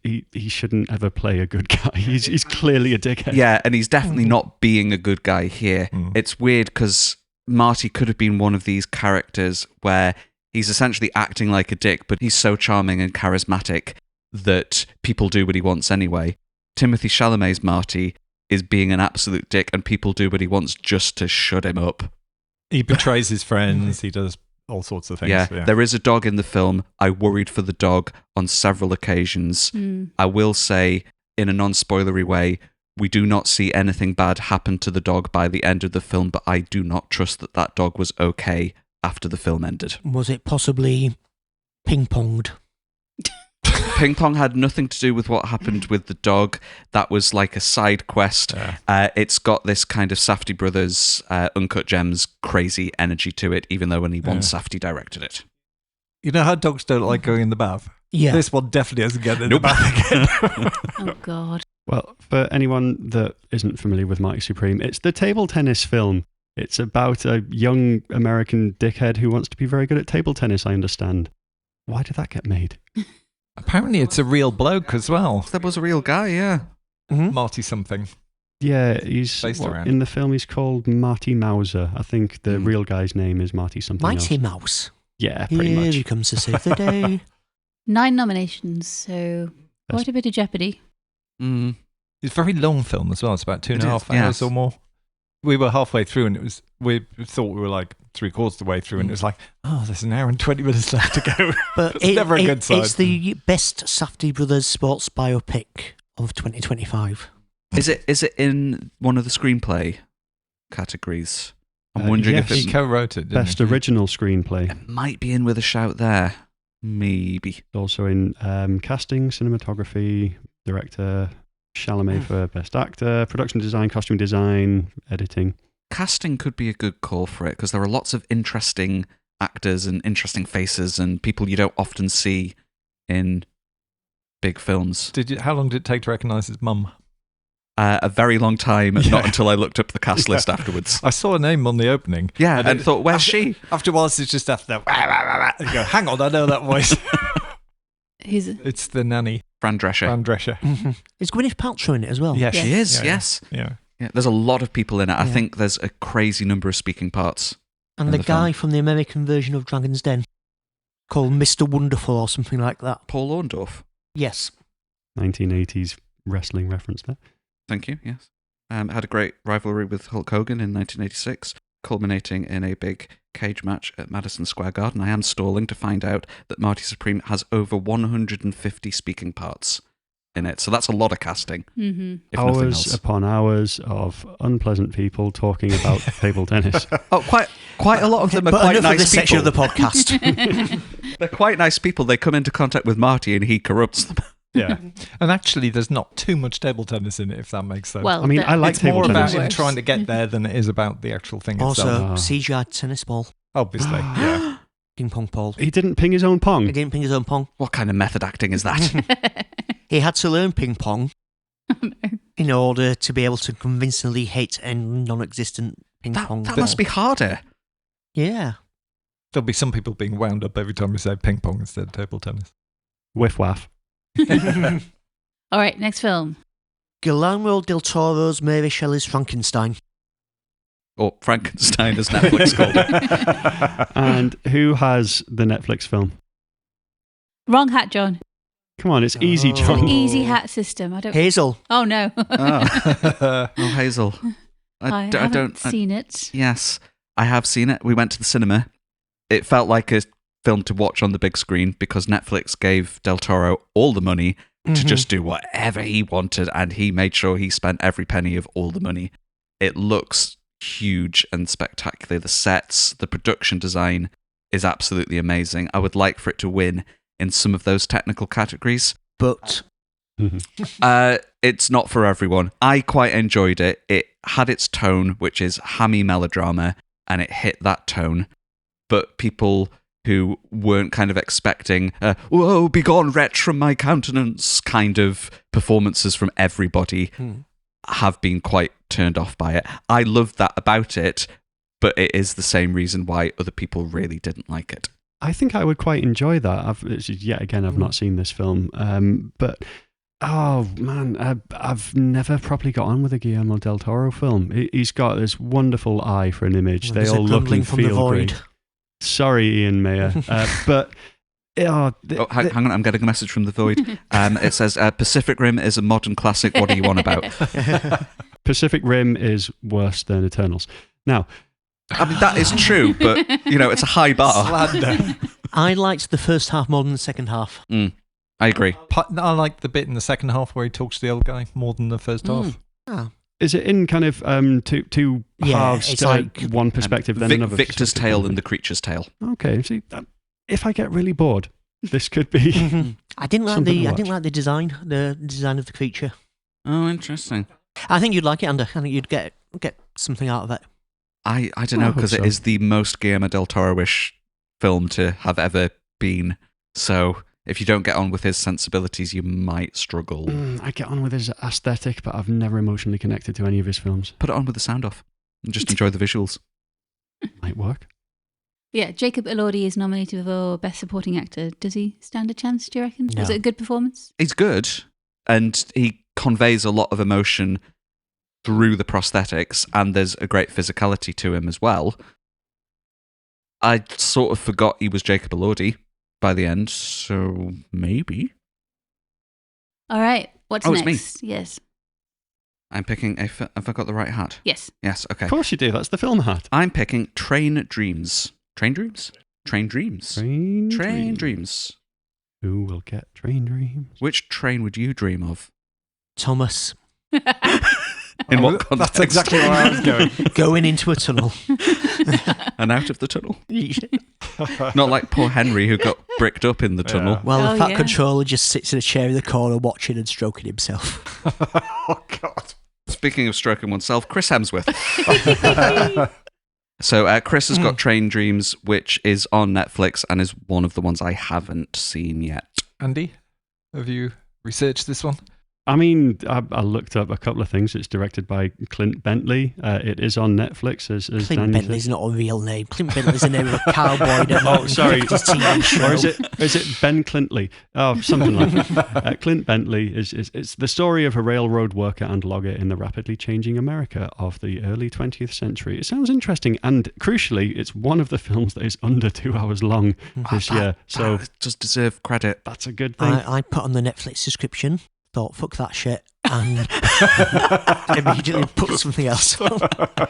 Speaker 8: shouldn't ever play a good guy. He's clearly a dickhead.
Speaker 3: Yeah, and he's definitely not being a good guy here. It's weird because Marty could have been one of these characters where he's essentially acting like a dick, but he's so charming and charismatic that people do what he wants anyway. Timothée Chalamet's Marty is being an absolute dick, and people do what he wants just to shut him up.
Speaker 4: He betrays his friends. He does all sorts of things.
Speaker 3: Yeah, there is a dog in the film. I worried for the dog on several occasions. I will say, in a non-spoilery way, we do not see anything bad happen to the dog by the end of the film, but I do not trust that that dog was okay after the film ended.
Speaker 2: Was it possibly ping-ponged?
Speaker 3: Ping Pong had nothing to do with what happened with the dog. That was like a side quest.
Speaker 4: Yeah.
Speaker 3: It's got this kind of Safdie Brothers, Uncut Gems crazy energy to it, even though only one Safdie directed it.
Speaker 4: You know how dogs don't like going in the bath?
Speaker 2: Yeah.
Speaker 4: This one definitely doesn't get in the bath again.
Speaker 1: Oh, God.
Speaker 8: Well, for anyone that isn't familiar with Marty Supreme, it's the table tennis film. It's about a young American dickhead who wants to be very good at table tennis, I understand. Why did that get made?
Speaker 4: Apparently it's a real bloke as well.
Speaker 3: There was a real guy, yeah.
Speaker 4: Marty something.
Speaker 8: Yeah, he's
Speaker 4: Based around.
Speaker 8: in the film. He's called Marty Mauser. I think the real guy's name is Marty something
Speaker 2: Mighty
Speaker 8: else.
Speaker 2: Mouse.
Speaker 8: Yeah, pretty
Speaker 2: Here
Speaker 8: much.
Speaker 2: he comes to save the day.
Speaker 1: 9 nominations, so quite a bit of jeopardy.
Speaker 3: Mm.
Speaker 4: It's a very long film as well. It's about 2.5
Speaker 3: It is,
Speaker 4: hours
Speaker 3: yes.
Speaker 4: or more. We were halfway through, and we thought we were like 3/4 of the way through, and it was like, oh, there's an hour and 20 minutes left to go.
Speaker 2: But
Speaker 4: It's never a good sign.
Speaker 2: It's the best Safdie Brothers sports biopic of 2025.
Speaker 3: Is it in one of the screenplay categories? I'm wondering
Speaker 8: yes.
Speaker 3: if
Speaker 4: He
Speaker 3: it
Speaker 4: co-wrote it, didn't
Speaker 8: Best
Speaker 4: he?
Speaker 8: original screenplay.
Speaker 3: might be in with a shout there. Maybe.
Speaker 8: Also in casting, cinematography, director, Chalamet for best actor, production design, costume design, editing.
Speaker 3: Casting could be a good call for it because there are lots of interesting actors and interesting faces and people you don't often see in big films.
Speaker 4: How long did it take to recognise his mum?
Speaker 3: A very long time,
Speaker 4: Yeah.
Speaker 3: not until I looked up the cast list afterwards.
Speaker 4: I saw a name on the opening.
Speaker 3: Yeah, and
Speaker 4: then
Speaker 3: thought, where's
Speaker 4: after-
Speaker 3: she?
Speaker 4: After a while, it's just after that. You go, hang on, I know that voice.
Speaker 1: Who's
Speaker 4: It's the nanny,
Speaker 3: Fran Drescher.
Speaker 4: Fran Drescher.
Speaker 2: Is Gwyneth Paltrow in it as well?
Speaker 4: Yeah,
Speaker 3: She is,
Speaker 4: yeah,
Speaker 3: yes.
Speaker 4: Yeah.
Speaker 3: Yeah, there's a lot of people in it. I
Speaker 2: Yeah.
Speaker 3: think there's a crazy number of speaking parts.
Speaker 2: And
Speaker 3: in
Speaker 2: the
Speaker 3: the
Speaker 2: guy
Speaker 3: film.
Speaker 2: from the American version of Dragon's Den, called Mr. Wonderful or something like that.
Speaker 3: Paul Orndorff.
Speaker 2: Yes.
Speaker 8: 1980s wrestling reference there.
Speaker 3: Thank you, yes. Had a great rivalry with Hulk Hogan in 1986, culminating in a big cage match at Madison Square Garden. I am stalling to find out that Marty Supreme has over 150 speaking parts in it, so that's a lot of casting,
Speaker 1: Mm-hmm.
Speaker 3: if nothing
Speaker 8: Hours
Speaker 3: else.
Speaker 8: upon hours of unpleasant people talking about table tennis.
Speaker 3: Oh, quite a lot of them are
Speaker 2: But
Speaker 3: quite
Speaker 2: enough of
Speaker 3: nice
Speaker 2: this section
Speaker 3: people.
Speaker 2: of the podcast.
Speaker 3: They're quite nice people. They come into contact with Marty and he corrupts them.
Speaker 4: Yeah. And actually, there's not too much table tennis in it, if that makes sense.
Speaker 1: Well,
Speaker 8: I mean, I like
Speaker 4: it's
Speaker 8: table
Speaker 4: more about
Speaker 8: tennis.
Speaker 4: him
Speaker 1: Worse.
Speaker 4: trying to get there than it is about the actual thing
Speaker 2: Also,
Speaker 4: itself.
Speaker 2: CGI tennis ball.
Speaker 4: Obviously, yeah.
Speaker 2: Ping pong ball.
Speaker 8: He didn't ping his own pong.
Speaker 2: He didn't ping his own pong.
Speaker 3: What kind of method acting is that?
Speaker 2: He had to learn ping pong in order to be able to convincingly hit a non-existent ping pong
Speaker 3: that
Speaker 2: ball.
Speaker 3: must be harder.
Speaker 2: Yeah.
Speaker 4: There'll be some people being wound up every time we say ping pong instead of table tennis.
Speaker 8: Whiff waff.
Speaker 1: All right, next film.
Speaker 2: Guillermo del Toro's Mary Shelley's Frankenstein.
Speaker 3: Or Frankenstein, as Netflix called it.
Speaker 8: And who has the Netflix film?
Speaker 1: Wrong hat, John.
Speaker 8: Come on, it's easy,
Speaker 2: Oh.
Speaker 8: John.
Speaker 1: Easy hat system. I don't.
Speaker 2: Hazel.
Speaker 1: Oh no.
Speaker 3: Oh, Hazel.
Speaker 1: I
Speaker 3: d-
Speaker 1: haven't
Speaker 3: I-
Speaker 1: seen it.
Speaker 3: Yes, I have seen it. We went to the cinema. It felt like a film to watch on the big screen because Netflix gave Del Toro all the money to just do whatever he wanted, and he made sure he spent every penny of all the money. It looks huge and spectacular. The sets, the production design is absolutely amazing. I would like for it to win in some of those technical categories.
Speaker 2: But
Speaker 3: It's not for everyone. I quite enjoyed it. It had its tone, which is hammy melodrama, and it hit that tone. But people who weren't kind of expecting, whoa, begone wretch from my countenance kind of performances from everybody have been quite turned off by it. I loved that about it, but it is the same reason why other people really didn't like it.
Speaker 8: I think I would quite enjoy that. I've not seen this film, but oh man, I've never properly got on with a Guillermo del Toro film. He's got this wonderful eye for an image. They
Speaker 2: there's a
Speaker 8: all look
Speaker 2: grumbling
Speaker 8: and
Speaker 2: from the
Speaker 8: feel
Speaker 2: void.
Speaker 8: great. Sorry, Ian Mayer, but
Speaker 3: Hang on, I'm getting a message from the void. It says, Pacific Rim is a modern classic. What are you on about?
Speaker 8: Pacific Rim is worse than Eternals. Now,
Speaker 3: I mean, that is true, but, it's a high bar.
Speaker 4: Slander.
Speaker 2: I liked the first half more than the second half.
Speaker 3: I agree.
Speaker 4: I like the bit in the second half where he talks to the old guy more than the first half.
Speaker 2: Ah.
Speaker 8: is it in kind of two
Speaker 2: Yeah,
Speaker 8: halves,
Speaker 2: it's
Speaker 8: to
Speaker 2: like
Speaker 8: one perspective, then another
Speaker 3: Victor's
Speaker 8: perspective?
Speaker 3: tale and the creature's tale.
Speaker 8: Okay, see, if I get really bored, this could be.
Speaker 2: I didn't like
Speaker 8: Something
Speaker 2: the
Speaker 8: to
Speaker 2: I didn't
Speaker 8: watch.
Speaker 2: like the design of the creature.
Speaker 3: Oh, interesting.
Speaker 2: I think you'd like it, Andy. I think you'd get something out of it.
Speaker 3: I don't
Speaker 8: Well,
Speaker 3: know,
Speaker 8: I hope
Speaker 3: because it
Speaker 8: so.
Speaker 3: is the most Guillermo del Toro-ish film to have ever been. So if you don't get on with his sensibilities, you might struggle.
Speaker 8: I get on with his aesthetic, but I've never emotionally connected to any of his films.
Speaker 3: Put it on with the sound off and just enjoy the visuals.
Speaker 8: Might work.
Speaker 1: Yeah, Jacob Elordi is nominated for Best Supporting Actor. Does he stand a chance, do you reckon?
Speaker 2: No.
Speaker 1: Was it a good performance?
Speaker 3: He's good, and he conveys a lot of emotion through the prosthetics, and there's a great physicality to him as well. I sort of forgot he was Jacob Elordi by the end, so maybe.
Speaker 1: All right. What's
Speaker 3: It's
Speaker 1: next?
Speaker 3: me.
Speaker 1: Yes.
Speaker 3: I'm picking have I got the right hat?
Speaker 1: Yes.
Speaker 3: Yes, okay.
Speaker 8: Of course you do. That's the film hat.
Speaker 3: I'm picking Train Dreams. Train Dreams? Train Dreams. Train Dreams.
Speaker 8: Who will get Train Dreams?
Speaker 3: Which train would you dream of?
Speaker 2: Thomas.
Speaker 3: In what context?
Speaker 4: That's exactly where I was going.
Speaker 2: Going into a tunnel.
Speaker 3: And out of the tunnel. Not like poor Henry who got bricked up in the tunnel.
Speaker 2: Well, the fat
Speaker 1: yeah.
Speaker 2: controller just sits in a chair in the corner watching and stroking himself.
Speaker 4: Oh, God.
Speaker 3: Speaking of stroking oneself, Chris Hemsworth. So Chris has got Train Dreams, which is on Netflix and is one of the ones I haven't seen yet.
Speaker 4: Andy, have you researched this one?
Speaker 8: I mean, I looked up a couple of things. It's directed by Clint Bentley. It is on Netflix. As
Speaker 2: Clint
Speaker 8: Danny
Speaker 2: Bentley's
Speaker 8: said.
Speaker 2: not a real name. Clint Bentley's the name of a cowboy.
Speaker 8: Oh, sorry.
Speaker 2: TV show.
Speaker 8: Or is it Ben Clintley? Oh, something like that. Clint Bentley it's the story of a railroad worker and logger in the rapidly changing America of the early 20th century. It sounds interesting, and crucially, it's one of the films that is under 2 hours long this year. So
Speaker 3: That does deserve credit.
Speaker 8: that's a good thing.
Speaker 2: I put on the Netflix subscription, thought, fuck that shit, and immediately put something else on.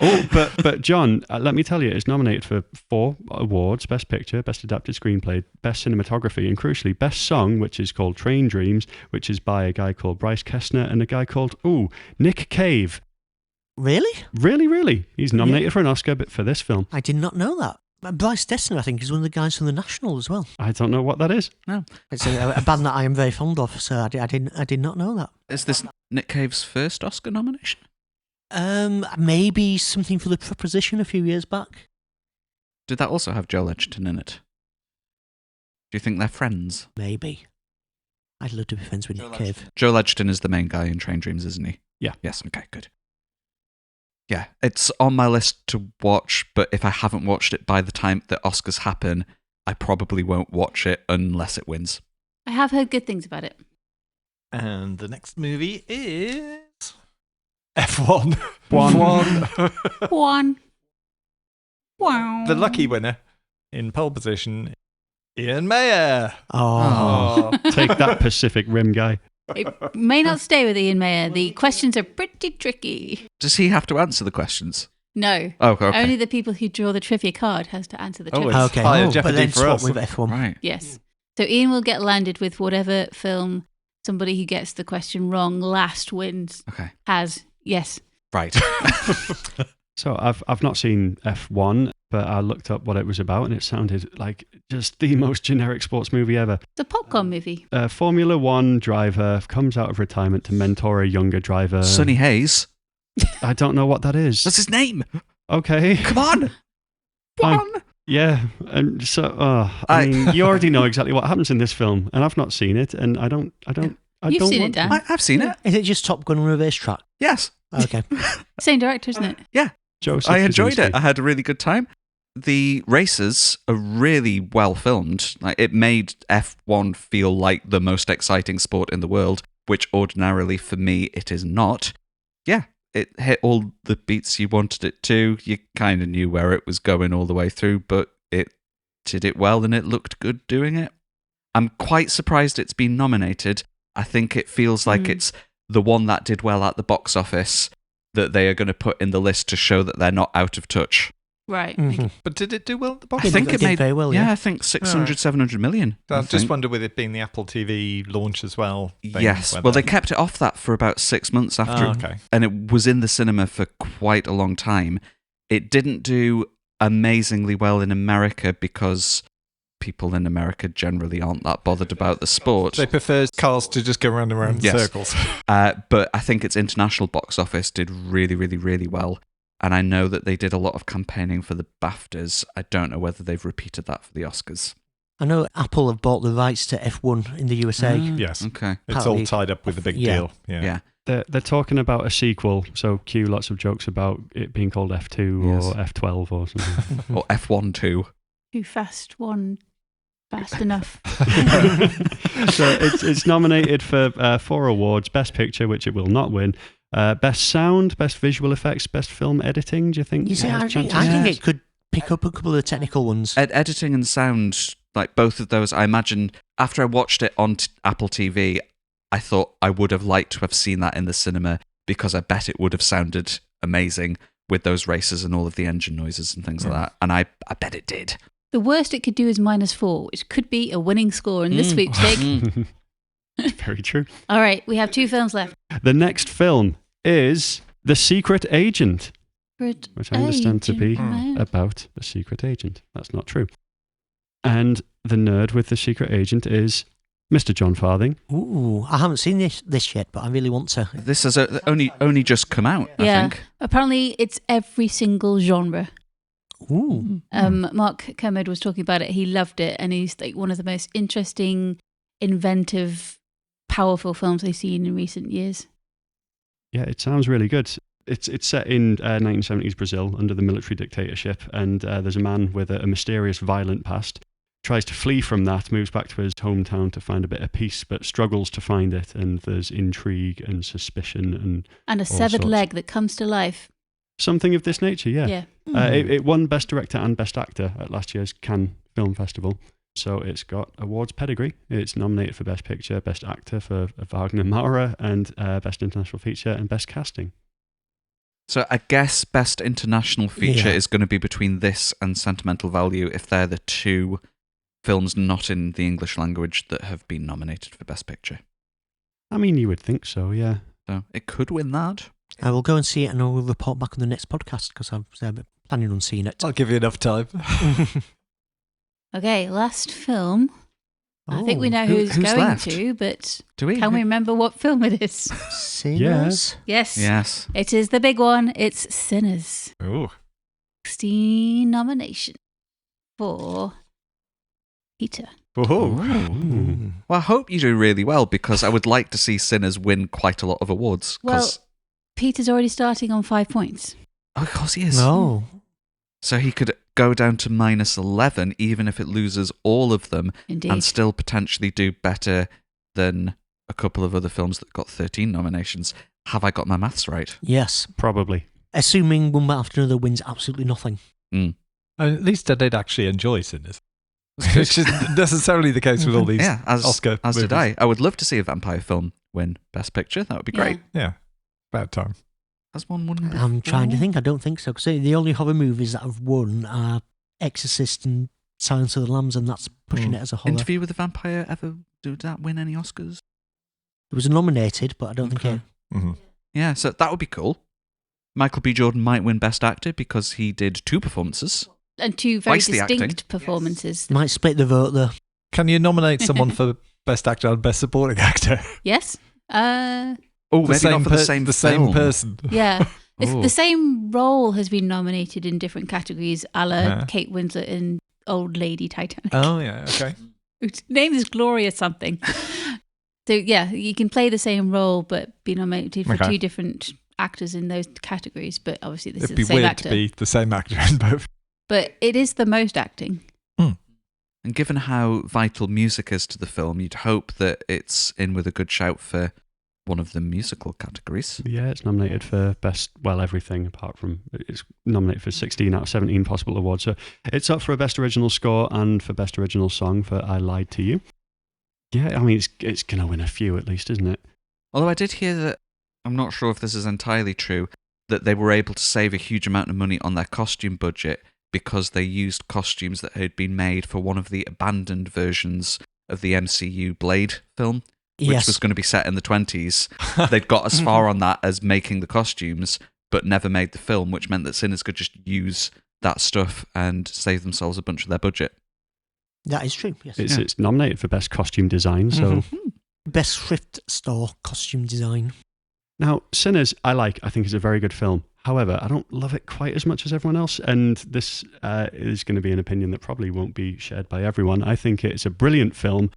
Speaker 8: Oh, but John, let me tell you, it's nominated for 4 awards: Best Picture, Best Adapted Screenplay, Best Cinematography, and crucially, Best Song, which is called Train Dreams, which is by a guy called Bryce Kestner and a guy called, Nick Cave.
Speaker 2: Really?
Speaker 8: Really? He's nominated for an Oscar for this film.
Speaker 2: I did not know that. Bryce Dessner, I think, is one of the guys from The National as well.
Speaker 8: I don't know what that is.
Speaker 3: No.
Speaker 2: It's a band that I am very fond of, so I did not know that.
Speaker 3: Is this Nick Cave's first Oscar nomination?
Speaker 2: Maybe something for The Proposition a few years back.
Speaker 3: Did that also have Joel Edgerton in it? Do you think they're friends?
Speaker 2: Maybe. I'd love to be friends with Nick Cave.
Speaker 3: Joel Edgerton is the main guy in Train Dreams, isn't he?
Speaker 8: Yeah.
Speaker 3: Yes, okay, good. Yeah, it's on my list to watch, but if I haven't watched it by the time the Oscars happen, I probably won't watch it unless it wins.
Speaker 1: I have heard good things about it.
Speaker 4: And the next movie is F1.
Speaker 1: One. Wow.
Speaker 4: The lucky winner in pole position, Ian Mayer.
Speaker 2: Oh.
Speaker 8: Take that, Pacific Rim guy.
Speaker 1: It may not stay with Ian Mayer. The questions are pretty tricky.
Speaker 3: Does he have to answer the questions?
Speaker 1: No.
Speaker 3: Oh, okay.
Speaker 1: Only the people who draw the trivia card has to answer the
Speaker 4: Oh,
Speaker 1: trivia.
Speaker 4: it's
Speaker 2: Okay,
Speaker 4: higher
Speaker 2: but
Speaker 4: jeopardy
Speaker 2: then
Speaker 4: for
Speaker 2: swap
Speaker 4: us.
Speaker 2: with F1.
Speaker 3: Right.
Speaker 1: Yes. So Ian will get landed with whatever film somebody who gets the question wrong last wins
Speaker 3: Okay.
Speaker 1: has. Yes.
Speaker 3: Right.
Speaker 8: So I've not seen F1, but I looked up what it was about, and it sounded like just the most generic sports movie ever.
Speaker 1: It's a popcorn movie.
Speaker 8: A Formula One driver comes out of retirement to mentor a younger driver.
Speaker 3: Sonny Hayes.
Speaker 8: I don't know what that is.
Speaker 3: That's his name.
Speaker 8: Okay.
Speaker 3: Come on.
Speaker 8: Fine.
Speaker 3: One.
Speaker 8: Yeah, and so I mean, you already know exactly what happens in this film, and I've not seen it, and I don't.
Speaker 1: You've
Speaker 8: don't
Speaker 1: seen
Speaker 8: want
Speaker 1: it, Dan.
Speaker 3: I've seen it.
Speaker 2: Is it just Top Gun on a race track?
Speaker 3: Yes.
Speaker 2: Okay.
Speaker 1: Same director, isn't it?
Speaker 3: Yeah.
Speaker 8: Joseph
Speaker 3: I enjoyed
Speaker 8: Kosinski.
Speaker 3: it. I had a really good time. The races are really well filmed. Like, it made F1 feel like the most exciting sport in the world, which ordinarily for me it is not. Yeah, it hit all the beats you wanted it to. You kind of knew where it was going all the way through, but it did it well and it looked good doing it. I'm quite surprised it's been nominated. I think it feels like it's the one that did well at the box office that they are going to put in the list to show that they're not out of touch.
Speaker 1: Right.
Speaker 2: Mhm.
Speaker 4: But did it do well at the box
Speaker 3: I think
Speaker 2: it
Speaker 3: it
Speaker 2: did
Speaker 3: made
Speaker 2: very well,
Speaker 3: yeah,
Speaker 2: yeah.
Speaker 3: I think 600, 700 million.
Speaker 4: I
Speaker 3: I
Speaker 4: just
Speaker 3: think.
Speaker 4: wonder with it being the Apple TV launch as well. thing,
Speaker 3: Yes.
Speaker 4: whether-
Speaker 3: Well, they kept it off that for about 6 months after,
Speaker 4: Oh, okay.
Speaker 3: and it was in the cinema for quite a long time. It didn't do amazingly well in America because people in America generally aren't that bothered about the sport.
Speaker 4: They prefer cars to just go round and round in
Speaker 3: Yes.
Speaker 4: circles.
Speaker 3: But I think its international box office did really, really, really well. And I know that they did a lot of campaigning for the BAFTAs. I don't know whether they've repeated that for the Oscars.
Speaker 2: I know Apple have bought the rights to F1 in the USA.
Speaker 4: Yes.
Speaker 3: Okay.
Speaker 4: It's all tied up with a big
Speaker 2: Yeah.
Speaker 4: deal.
Speaker 3: Yeah.
Speaker 8: They're talking about a sequel, so cue lots of jokes about it being called F2
Speaker 3: Yes.
Speaker 8: or F12 or something.
Speaker 3: Or F1 too.
Speaker 1: Too fast, one fast enough.
Speaker 8: So it's nominated for 4 awards: Best Picture, which it will not win, Best sound, best visual effects, best film editing. Do you think?
Speaker 2: You see,
Speaker 8: it has
Speaker 2: I think
Speaker 8: chances?
Speaker 2: it could pick up a couple of the technical ones.
Speaker 3: Editing and sound, like both of those, I imagine after I watched it on Apple TV, I thought I would have liked to have seen that in the cinema because I bet it would have sounded amazing with those races and all of the engine noises and things like that. And I bet it did.
Speaker 1: The worst it could do is -4, which could be a winning score in this sweepstake.
Speaker 8: Very true.
Speaker 1: All right, we have 2 films left.
Speaker 8: The next film is The Secret Agent, which I understand to be about a secret agent. That's not true. And the nerd with the secret agent is Mr. John Farthing.
Speaker 2: Ooh, I haven't seen this yet, but I really want to.
Speaker 3: This has only just come out, I think.
Speaker 1: Apparently it's every single genre.
Speaker 2: Ooh.
Speaker 1: Mark Kermode was talking about it. He loved it, and he's like one of the most interesting, inventive, powerful films I've seen in recent years.
Speaker 8: Yeah, it sounds really good. It's set in 1970s Brazil under the military dictatorship, and there's a man with a mysterious violent past. Tries to flee from that, moves back to his hometown to find a bit of peace, but struggles to find it, and there's intrigue and suspicion and
Speaker 1: a severed leg that comes to life.
Speaker 8: Something of this nature, yeah.
Speaker 1: Yeah.
Speaker 8: It won Best Director and Best Actor at last year's Cannes Film Festival, so it's got awards pedigree. It's nominated for Best Picture, Best Actor for Wagner Maurer, and Best International Feature and Best Casting.
Speaker 3: So I guess Best International Feature is going to be between this and Sentimental Value if they're the 2 films not in the English language that have been nominated for Best Picture.
Speaker 8: I mean, you would think so, yeah.
Speaker 3: So it could win that.
Speaker 2: I will go and see it, and I will report back on the next podcast because I'm planning on seeing it.
Speaker 4: I'll give you enough time.
Speaker 1: Okay, last film. I think we know who's going
Speaker 3: left?
Speaker 1: to, but
Speaker 3: Do we?
Speaker 1: can we remember what film it is?
Speaker 2: Sinners?
Speaker 1: Yes.
Speaker 3: Yes.
Speaker 1: It is the big one. It's Sinners.
Speaker 4: Ooh.
Speaker 1: 16 nominations for Peter.
Speaker 4: Whoa.
Speaker 3: Well, I hope you do really well because I would like to see Sinners win quite a lot of awards.
Speaker 1: Well, Peter's already starting on 5 points.
Speaker 3: Oh, of course he is.
Speaker 2: No.
Speaker 3: So he could go down to -11 even if it loses all of them.
Speaker 1: Indeed.
Speaker 3: And still potentially do better than a couple of other films that got 13 nominations. Have I got my maths right?
Speaker 2: Yes.
Speaker 8: Probably.
Speaker 2: Assuming one after another wins absolutely nothing.
Speaker 4: At least I did actually enjoy Sinners. Which isn't necessarily the case with all these Oscar
Speaker 3: as did
Speaker 4: movies.
Speaker 3: I. I would love to see a vampire film win Best Picture. That would be great.
Speaker 4: Yeah. About time.
Speaker 3: Has one won before?
Speaker 2: I'm trying to think. I don't think so. Because the only horror movies that have won are Exorcist and Silence of the Lambs, and that's pushing it as a horror.
Speaker 3: Interview with the Vampire ever did that win any Oscars?
Speaker 2: It was nominated, but I don't think it...
Speaker 4: Mm-hmm.
Speaker 3: Yeah, so that would be cool. Michael B. Jordan might win Best Actor because he did 2 performances.
Speaker 1: And 2 very
Speaker 3: Twice the acting.
Speaker 1: distinct performances.
Speaker 2: Might split the vote, though.
Speaker 4: Can you nominate someone for Best Actor and Best Supporting Actor?
Speaker 1: Yes.
Speaker 3: Oh, maybe not for the same film.
Speaker 4: person.
Speaker 1: Yeah.
Speaker 3: Oh.
Speaker 1: The same role has been nominated in different categories, a la Kate Winslet in Old Lady Titanic.
Speaker 4: Oh, yeah, okay.
Speaker 1: Whose name is Gloria something. So, yeah, you can play the same role, but be nominated for 2 different actors in those categories. But obviously, this
Speaker 4: It'd
Speaker 1: is the
Speaker 4: be
Speaker 1: same
Speaker 4: weird
Speaker 1: actor.
Speaker 4: to be the same actor in both.
Speaker 1: But it is the most acting.
Speaker 3: And given how vital music is to the film, you'd hope that it's in with a good shout for one of the musical categories.
Speaker 8: Yeah, it's nominated for best, everything apart from, it's nominated for 16 out of 17 possible awards. So it's up for a Best Original Score and for Best Original Song for I Lied to You. Yeah, I mean, it's going to win a few at least, isn't it?
Speaker 3: Although I did hear that, I'm not sure if this is entirely true, that they were able to save a huge amount of money on their costume budget because they used costumes that had been made for one of the abandoned versions of the MCU Blade film, which was going to be set in the 20s. They'd got as far on that as making the costumes, but never made the film, which meant that Sinners could just use that stuff and save themselves a bunch of their budget.
Speaker 2: That is true, yes.
Speaker 8: It's nominated for Best Costume Design, so...
Speaker 2: Best thrift store costume design.
Speaker 8: Now, Sinners, I think it's a very good film. However, I don't love it quite as much as everyone else, and this is going to be an opinion that probably won't be shared by everyone. I think it's a brilliant film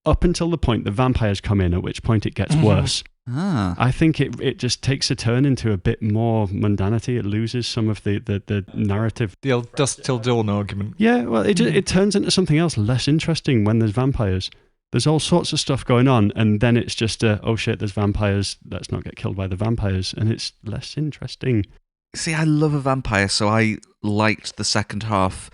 Speaker 8: up until the point the vampires come in, at which point it gets worse. I think it just takes a turn into a bit more mundanity. It loses some of the narrative.
Speaker 4: The old dusk till dawn argument.
Speaker 8: Yeah, well, it turns into something else less interesting when there's vampires. There's all sorts of stuff going on, and then it's just oh shit, there's vampires. Let's not get killed by the vampires, and it's less interesting.
Speaker 3: See, I love a vampire, so I liked the second half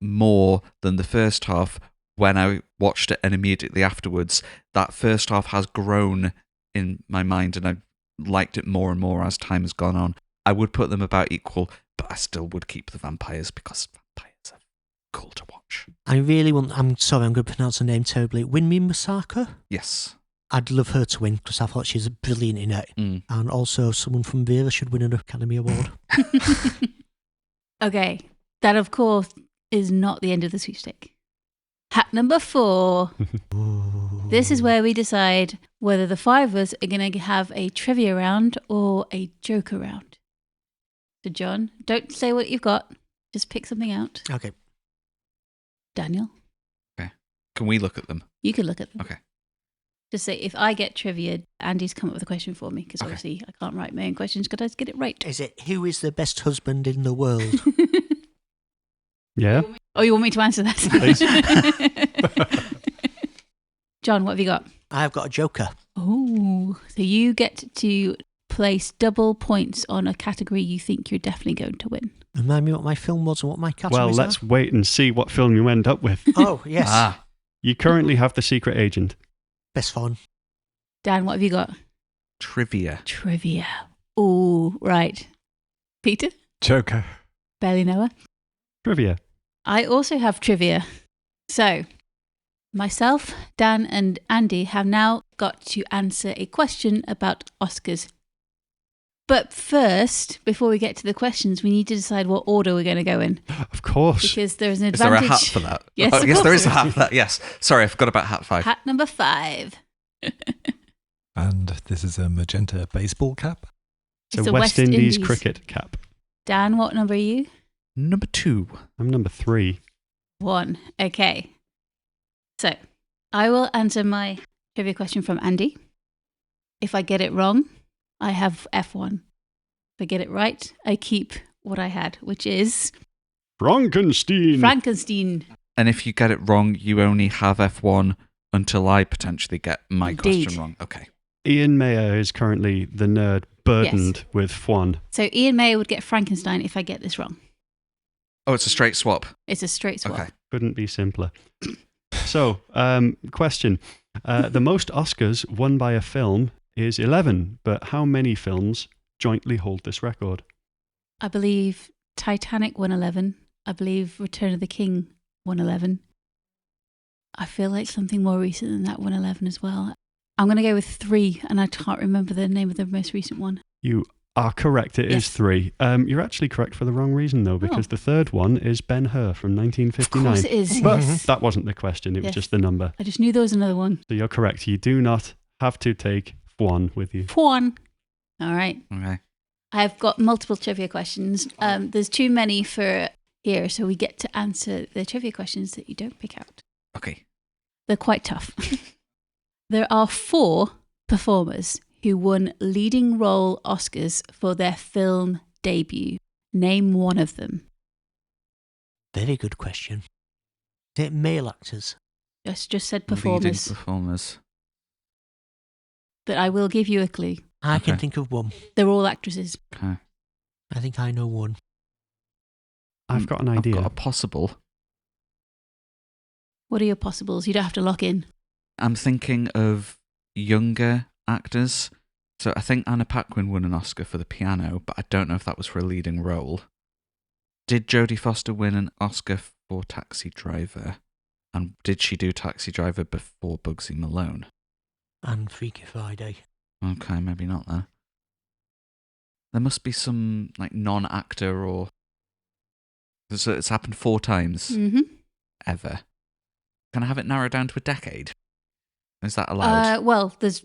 Speaker 3: more than the first half when I watched it, and immediately afterwards, that first half has grown in my mind, and I've liked it more and more as time has gone on. I would put them about equal, but I still would keep the vampires because vampires are cool to watch.
Speaker 2: I really want... I'm sorry, I'm going to pronounce her name terribly. Winmi Masako?
Speaker 3: Yes.
Speaker 2: I'd love her to win because I thought she's brilliant in it. And also someone from Vera should win an Academy Award.
Speaker 1: Okay, that of course is not the end of the sweepstake. Hat number 4. This is where we decide whether the 5 of us are going to have a trivia round or a joker round. So John, don't say what you've got. Just pick something out.
Speaker 2: Okay.
Speaker 1: Daniel?
Speaker 3: Okay. Can we look at them?
Speaker 1: You can look at them.
Speaker 3: Okay.
Speaker 1: Just say, if I get trivia, Andy's come up with a question for me, because
Speaker 3: Okay.
Speaker 1: obviously I can't write my own questions, because I just get it right.
Speaker 2: Is it, who is the best husband in the world?
Speaker 8: Yeah.
Speaker 1: Oh, you want me to answer that? John, what have you got?
Speaker 2: I've got a joker.
Speaker 1: Oh, so you get to place double points on a category you think you're definitely going to win.
Speaker 2: Remind me what my film was and what my categories
Speaker 8: Well,
Speaker 2: are.
Speaker 8: let's wait and see what film you end up with.
Speaker 2: Oh, yes.
Speaker 8: You currently have The Secret Agent.
Speaker 2: Best fun.
Speaker 1: Dan, what have you got?
Speaker 3: Trivia.
Speaker 1: Trivia. Oh, right. Peter?
Speaker 4: Joker.
Speaker 1: Barely Noah?
Speaker 8: Trivia.
Speaker 1: I also have trivia. So, myself, Dan, and Andy have now got to answer a question about Oscars. But first, before we get to the questions, we need to decide what order we're going to go in.
Speaker 8: Of course.
Speaker 1: Because there's an
Speaker 3: Is there
Speaker 1: advantage.
Speaker 3: a hat for that?
Speaker 1: Yes,
Speaker 3: Oh,
Speaker 1: of
Speaker 3: yes, there
Speaker 1: course.
Speaker 3: is a hat for that. Yes. Sorry, I forgot about hat 5.
Speaker 1: Hat number 5.
Speaker 4: And this is a magenta baseball cap.
Speaker 8: It's a West Indies cricket cap.
Speaker 1: Dan, what number are you?
Speaker 3: Number 2.
Speaker 8: I'm number 3.
Speaker 1: 1. Okay. So, I will answer my trivia question from Andy. If I get it wrong, I have F1. If I get it right, I keep what I had, which is Frankenstein.
Speaker 3: And if you get it wrong, you only have F1 until I potentially get my
Speaker 1: Indeed.
Speaker 3: question wrong. Okay.
Speaker 8: Ian Mayer is currently the nerd burdened with F1.
Speaker 1: So Ian Mayer would get Frankenstein if I get this wrong.
Speaker 3: Oh, it's a straight swap.
Speaker 1: It's a straight swap.
Speaker 3: Okay.
Speaker 8: Couldn't be simpler. So, question. The most Oscars won by a film is 11, but how many films jointly hold this record?
Speaker 1: I believe Titanic won 11. I believe Return of the King won 11. I feel like something more recent than that won 11 as well. I'm going to go with 3, and I can't remember the name of the most recent one.
Speaker 8: You are correct. It is 3. You're actually correct for the wrong reason, though, because the third one is Ben-Hur from 1959.
Speaker 1: Of course it is.
Speaker 8: But
Speaker 1: Yes.
Speaker 8: that wasn't the question. It was
Speaker 1: Yes.
Speaker 8: just the number.
Speaker 1: I just knew there was another one.
Speaker 8: So you're correct. You do not have to take F1 with you.
Speaker 1: F1. All right.
Speaker 3: Okay.
Speaker 1: I've got multiple trivia questions. There's too many for here, so we get to answer the trivia questions that you don't pick out.
Speaker 3: Okay.
Speaker 1: They're quite tough. There are 4 performers who won leading role Oscars for their film debut. Name one of them.
Speaker 2: Very good question. Is it male actors?
Speaker 1: Just said
Speaker 3: Leading
Speaker 1: performers,
Speaker 3: performers.
Speaker 1: but I will give you a clue.
Speaker 2: I can
Speaker 3: Okay.
Speaker 2: think of one.
Speaker 1: They're all actresses.
Speaker 3: Okay.
Speaker 2: I think I know one.
Speaker 8: I've got an idea.
Speaker 3: I've got a possible.
Speaker 1: What are your possibles? You don't have to lock in.
Speaker 3: I'm thinking of younger actors. So I think Anna Paquin won an Oscar for the piano, but I don't know if that was for a leading role. Did Jodie Foster win an Oscar for Taxi Driver? And did she do Taxi Driver before Bugsy Malone?
Speaker 2: And Freaky Friday.
Speaker 3: Okay, maybe not there. There must be some like non-actor or... So it's happened 4 times
Speaker 1: Mm-hmm.
Speaker 3: ever. Can I have it narrowed down to a decade? Is that allowed?
Speaker 1: Well, there's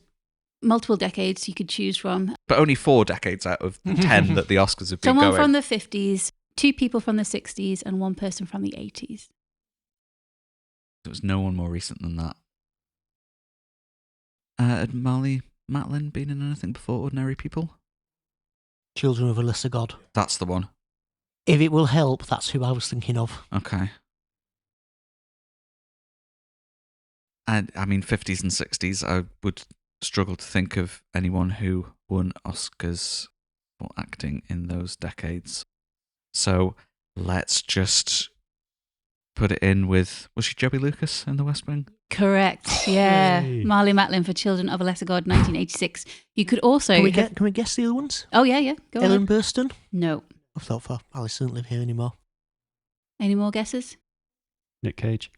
Speaker 1: multiple decades you could choose from.
Speaker 3: But only 4 decades out of 10 that the Oscars have been
Speaker 1: Someone
Speaker 3: going.
Speaker 1: from the 50s, 2 people from the 60s, and 1 person from the 80s.
Speaker 3: There was no one more recent than that. Had Marley Matlin been in anything before Ordinary People?
Speaker 2: Children of a Lesser God.
Speaker 3: That's the one.
Speaker 2: If it will help, that's who I was thinking of.
Speaker 3: Okay. And I mean, 50s and 60s, I would struggle to think of anyone who won Oscars for acting in those decades. So let's just put it in with, was she Joey Lucas in The West Wing?
Speaker 1: Correct. Yeah.
Speaker 8: Yay.
Speaker 1: Marley Matlin for Children of a Lesser God, 1986. You could also...
Speaker 2: Can we guess the other ones?
Speaker 1: Oh, yeah. Go
Speaker 2: Ellen
Speaker 1: on.
Speaker 2: Burstyn?
Speaker 1: No.
Speaker 2: I thought for Alice doesn't live here anymore.
Speaker 1: Any more guesses?
Speaker 8: Nick Cage.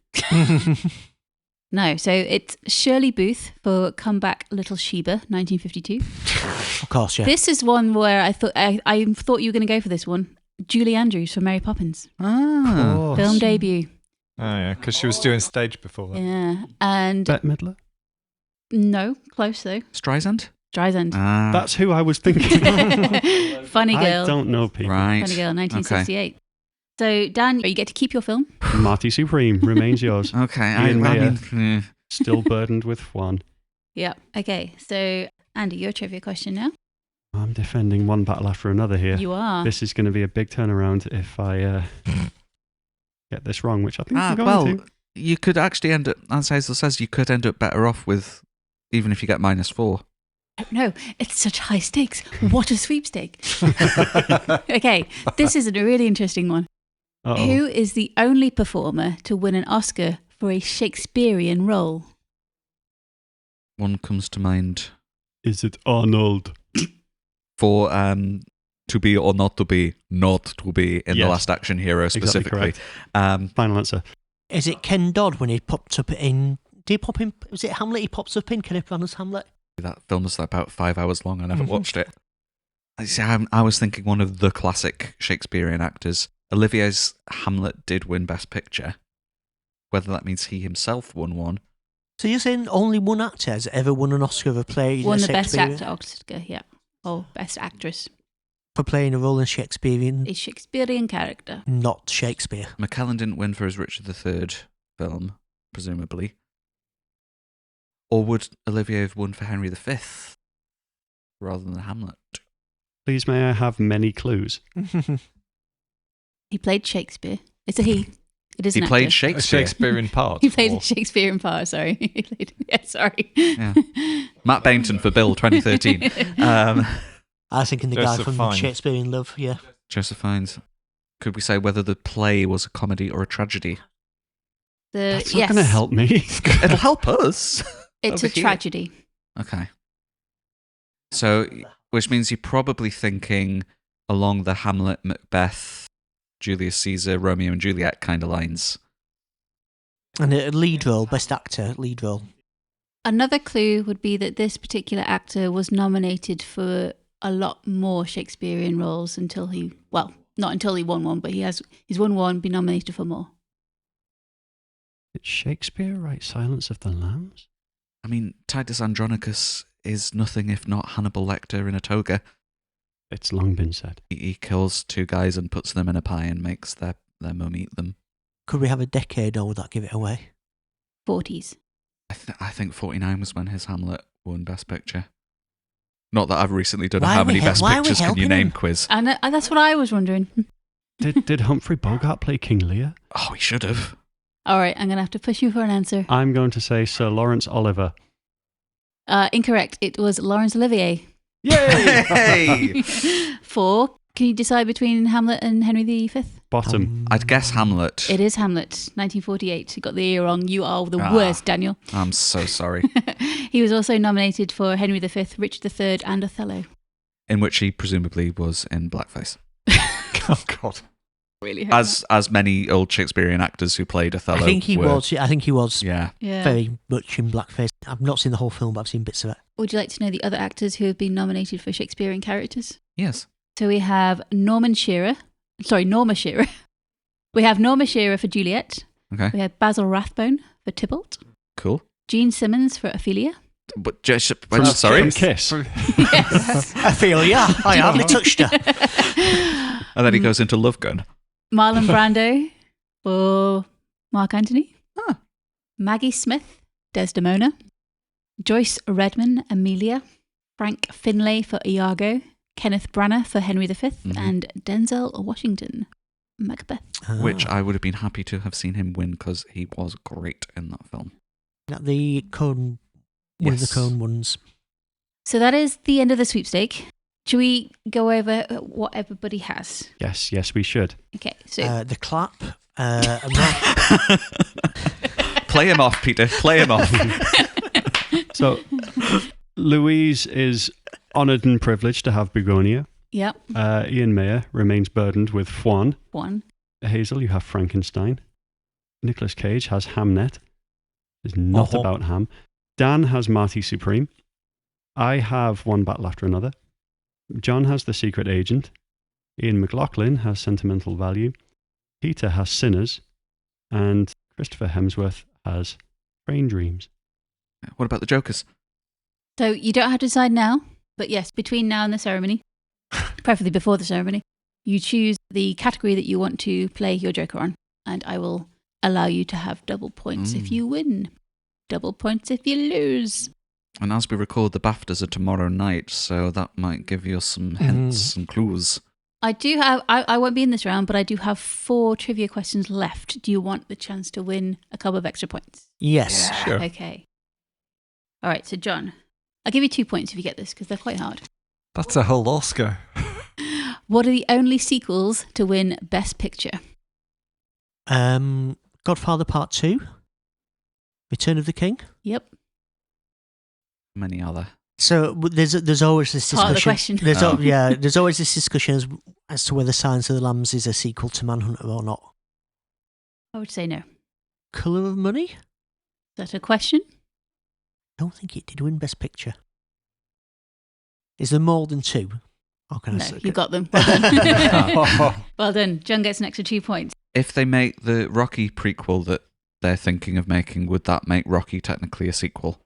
Speaker 1: No. So it's Shirley Booth for Comeback Little Sheba, 1952.
Speaker 2: Of course, yeah.
Speaker 1: This is one where I thought you were going to go for this one. Julie Andrews for Mary Poppins.
Speaker 3: Ah.
Speaker 1: Film debut.
Speaker 4: Oh, yeah, because she was doing stage before that.
Speaker 1: Yeah. And
Speaker 8: Bette Midler.
Speaker 1: no, close though.
Speaker 3: Streisand?
Speaker 1: Streisand.
Speaker 3: Ah,
Speaker 8: That's who I was thinking.
Speaker 1: Funny Girl.
Speaker 8: I don't know people.
Speaker 3: right.
Speaker 1: Funny Girl, 1968. So, Dan, you get to keep your film.
Speaker 8: Marty Supreme remains yours.
Speaker 3: Okay.
Speaker 8: Ian Mayer.
Speaker 3: mean,
Speaker 8: Still burdened with one.
Speaker 1: Yeah. Okay. So, Andy, your trivia question now.
Speaker 8: I'm defending one battle after another here.
Speaker 1: You are.
Speaker 8: This is going to be a big turnaround if I get this wrong, which I think I'm going to.
Speaker 3: you could actually end up, as Hazel says, you could end up better off with, even if you get -4.
Speaker 1: No, it's such high stakes. What a sweepstake. Okay. This is a really interesting one.
Speaker 8: Uh-oh.
Speaker 1: Who is the only performer to win an Oscar for a Shakespearean role?
Speaker 3: One comes to mind
Speaker 8: Is it Arnold?
Speaker 3: for to be or not to be in
Speaker 8: Yes.
Speaker 3: The Last Action Hero specifically.
Speaker 8: Exactly Final answer.
Speaker 2: Is it Ken Dodd when he popped up in... Did he pop in... Was it Hamlet he pops up in? Kenneth Branagh's Hamlet?
Speaker 3: That film is about 5 hours long. I never watched it. I was thinking one of the classic Shakespearean actors. Olivier's Hamlet did win Best Picture. Whether that means he himself won one.
Speaker 2: So you're saying only one actor has ever won an Oscar for playing
Speaker 1: Won
Speaker 2: a
Speaker 1: the Best
Speaker 2: Shakespearean...
Speaker 1: Actor Oscar, yeah. Or Best Actress.
Speaker 2: For playing a role in Shakespearean,
Speaker 1: A Shakespearean character.
Speaker 2: not Shakespeare.
Speaker 3: McKellen didn't win for his Richard III film, presumably. Or would Olivier have won for Henry V rather than Hamlet?
Speaker 8: Please may I have many clues?
Speaker 1: He played Shakespeare. It's a he. It is
Speaker 3: He
Speaker 1: an
Speaker 3: played
Speaker 1: actor.
Speaker 4: A
Speaker 3: Shakespeare.
Speaker 4: Shakespearean part.
Speaker 1: He played
Speaker 4: or-
Speaker 1: a Shakespearean part, sorry. He played, yeah, sorry.
Speaker 3: Yeah. Matt Bainton for Bill 2013.
Speaker 2: I was thinking the guy
Speaker 4: Joseph
Speaker 2: from
Speaker 4: Fiennes.
Speaker 2: Shakespeare in Love, yeah.
Speaker 3: Joseph Fiennes. Could we say whether the play was a comedy or a tragedy?
Speaker 8: That's not going to help me.
Speaker 3: It'll help us.
Speaker 1: It's
Speaker 3: over
Speaker 1: a
Speaker 3: here.
Speaker 1: tragedy.
Speaker 3: Okay. So, which means you're probably thinking along the Hamlet, Macbeth, Julius Caesar, Romeo and Juliet kind of lines.
Speaker 2: And a lead role, best actor, lead role.
Speaker 1: Another clue would be that this particular actor was nominated for a lot more Shakespearean roles until he, well, not until he won one, but he's won one, been nominated for more.
Speaker 8: Did Shakespeare write Silence of the Lambs?
Speaker 3: I mean, Titus Andronicus is nothing if not Hannibal Lecter in a toga.
Speaker 8: It's long been said.
Speaker 3: He kills 2 guys and puts them in a pie and makes their mum eat them.
Speaker 2: Could we have a decade or would that give it away?
Speaker 1: 40s.
Speaker 3: I think 49 was when his Hamlet won Best Picture. Not that I've recently done a
Speaker 2: Why
Speaker 3: how
Speaker 2: are we
Speaker 3: many
Speaker 2: he-
Speaker 3: Best
Speaker 2: why are we
Speaker 3: Pictures can you
Speaker 2: helping
Speaker 3: name
Speaker 2: him?
Speaker 3: quiz.
Speaker 1: And that's what I was wondering.
Speaker 8: Did Humphrey Bogart play King Lear?
Speaker 3: Oh, he should have.
Speaker 1: All right, I'm going to have to push you for an answer.
Speaker 8: I'm going to say Sir Lawrence Oliver.
Speaker 1: Incorrect. It was Laurence Olivier.
Speaker 8: Yay!
Speaker 3: Hey!
Speaker 1: For, can you decide between Hamlet and Henry V?
Speaker 8: Bottom.
Speaker 3: I'd guess Hamlet.
Speaker 1: It is Hamlet, 1948. You got the year wrong. You are the
Speaker 3: Ah.
Speaker 1: worst, Daniel.
Speaker 3: I'm so sorry.
Speaker 1: He was also nominated for Henry V, Richard III, and Othello.
Speaker 3: In which he presumably was in blackface.
Speaker 4: Oh, God.
Speaker 1: Really hurt
Speaker 3: As many old Shakespearean actors who played Othello
Speaker 2: I think he
Speaker 3: were.
Speaker 2: was. I think he was
Speaker 3: Yeah.
Speaker 1: Yeah.
Speaker 2: very much in blackface. I've not seen the whole film, but I've seen bits of it.
Speaker 1: Would you like to know the other actors who have been nominated for Shakespearean characters?
Speaker 3: Yes.
Speaker 1: So we have Norma Shearer. We have Norma Shearer for Juliet.
Speaker 3: Okay.
Speaker 1: We have Basil Rathbone for Tybalt.
Speaker 3: Cool.
Speaker 1: Gene Simmons for Ophelia.
Speaker 3: But sorry.
Speaker 8: From Kiss.
Speaker 1: Yes.
Speaker 2: I feel, yeah, I hardly touched her.
Speaker 3: And then he goes into Love Gun.
Speaker 1: Marlon Brando for Mark Antony.
Speaker 3: Huh.
Speaker 1: Maggie Smith, Desdemona. Joyce Redman, Amelia. Frank Finlay for Iago. Kenneth Branagh for Henry V.
Speaker 3: Mhm.
Speaker 1: And Denzel Washington, Macbeth.
Speaker 3: Which I would have been happy to have seen him win because he was great in that film.
Speaker 2: That the cone, one of the
Speaker 3: Yes.
Speaker 2: cone ones.
Speaker 1: So that is the end of the sweepstake. Should we go over what everybody has?
Speaker 8: Yes, we should.
Speaker 1: Okay, so
Speaker 2: The clap. And that,
Speaker 3: Play him off, Peter. Play him off.
Speaker 8: So, Louise is honoured and privileged to have Begonia.
Speaker 1: yep,
Speaker 8: Ian Mayer remains burdened with Juan.
Speaker 1: one.
Speaker 8: Hazel, you have Frankenstein. Nicolas Cage has Hamnet. It's not about ham. Dan has Marty Supreme. I have One Battle After Another. John has The Secret Agent. Ian McLaughlin has Sentimental Value. Peter has Sinners. And Christopher Hemsworth has Train Dreams.
Speaker 3: What about the Jokers?
Speaker 1: So you don't have to decide now, but yes, between now and the ceremony, preferably before the ceremony, you choose the category that you want to play your Joker on, and I will allow you to have double points if you win, double points if you lose.
Speaker 3: And as we record, the BAFTAs are tomorrow night, so that might give you some hints, some clues.
Speaker 1: I do have, I won't be in this round, but I do have 4 trivia questions left. Do you want the chance to win a couple of extra points?
Speaker 2: yes.
Speaker 4: Sure.
Speaker 1: Okay. All right, so John, I'll give you 2 points if you get this, because they're quite hard.
Speaker 4: That's a whole Oscar.
Speaker 1: What are the only sequels to win Best Picture?
Speaker 2: Godfather Part 2. Return of the King.
Speaker 1: Yep.
Speaker 3: How many are there?
Speaker 2: So there's always this discussion.
Speaker 1: Part of the question.
Speaker 2: There's always this discussion as to whether Silence of the Lambs is a sequel to Manhunter or not.
Speaker 1: I would say no. Is
Speaker 2: Colour of Money?
Speaker 1: that a question?
Speaker 2: I don't think it did win Best Picture. Is there more than 2? Or can I
Speaker 1: No,
Speaker 2: say-
Speaker 1: you got them. Well done. Well done. John gets an extra 2 points.
Speaker 3: If they make the Rocky prequel that they're thinking of making, would that make Rocky technically a sequel?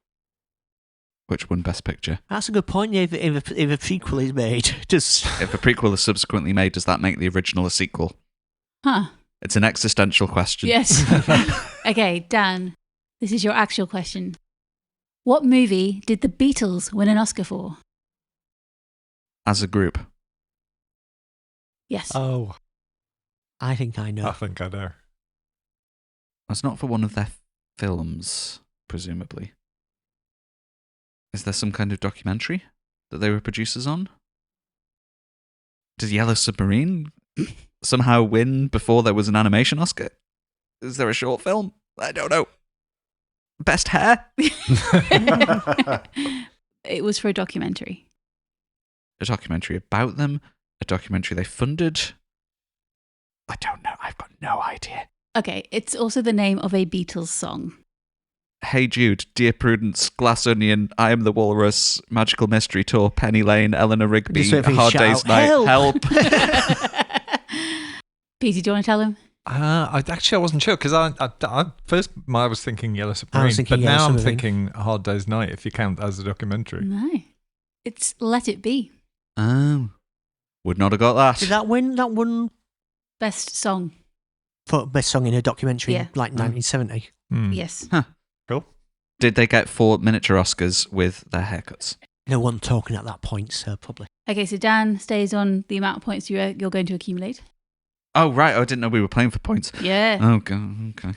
Speaker 3: Which won Best Picture?
Speaker 2: That's a good point. Yeah, if a prequel is made, just
Speaker 3: If a prequel is subsequently made, does that make the original a sequel?
Speaker 1: Huh.
Speaker 3: It's an existential question.
Speaker 1: Yes. Okay, Dan, this is your actual question. What movie did the Beatles win an Oscar for?
Speaker 3: As a group.
Speaker 1: Yes.
Speaker 4: Oh,
Speaker 2: I think I know.
Speaker 4: I think I know.
Speaker 3: It's not for one of their films, presumably. Is there some kind of documentary that they were producers on? Did Yellow Submarine somehow win before there was an animation Oscar? Is there a short film? I don't know. Best hair?
Speaker 1: It was for a documentary.
Speaker 3: A documentary about them? A documentary they funded? I don't know. I've got no idea.
Speaker 1: Okay, it's also the name of a Beatles song.
Speaker 3: Hey Jude, Dear Prudence, Glass Onion, I Am the Walrus, Magical Mystery Tour, Penny Lane, Eleanor Rigby,
Speaker 2: Just wait for you to
Speaker 3: Hard
Speaker 2: shout
Speaker 3: Day's
Speaker 2: out,
Speaker 3: Night,
Speaker 2: "Help!"
Speaker 1: Peter, do you want to tell him?
Speaker 4: I wasn't sure because I first I was thinking Yellow Submarine,
Speaker 2: thinking
Speaker 4: but
Speaker 2: Yellow
Speaker 4: now I'm
Speaker 2: Submarine.
Speaker 4: thinking Hard Day's Night if you count as a documentary.
Speaker 1: No. It's Let It Be.
Speaker 3: Oh. Would not have got that.
Speaker 2: Did that win? That won
Speaker 1: Best song.
Speaker 2: for best song in a documentary
Speaker 1: Yeah.
Speaker 2: in like 1970.
Speaker 4: Hmm.
Speaker 1: Yes.
Speaker 4: Cool.
Speaker 3: Did they get 4 miniature Oscars with their haircuts?
Speaker 2: No one talking at that point, so probably.
Speaker 1: Okay, so Dan stays on the amount of points you're going to accumulate.
Speaker 3: Oh, right. I didn't know we were playing for points.
Speaker 1: Yeah.
Speaker 3: Oh, okay.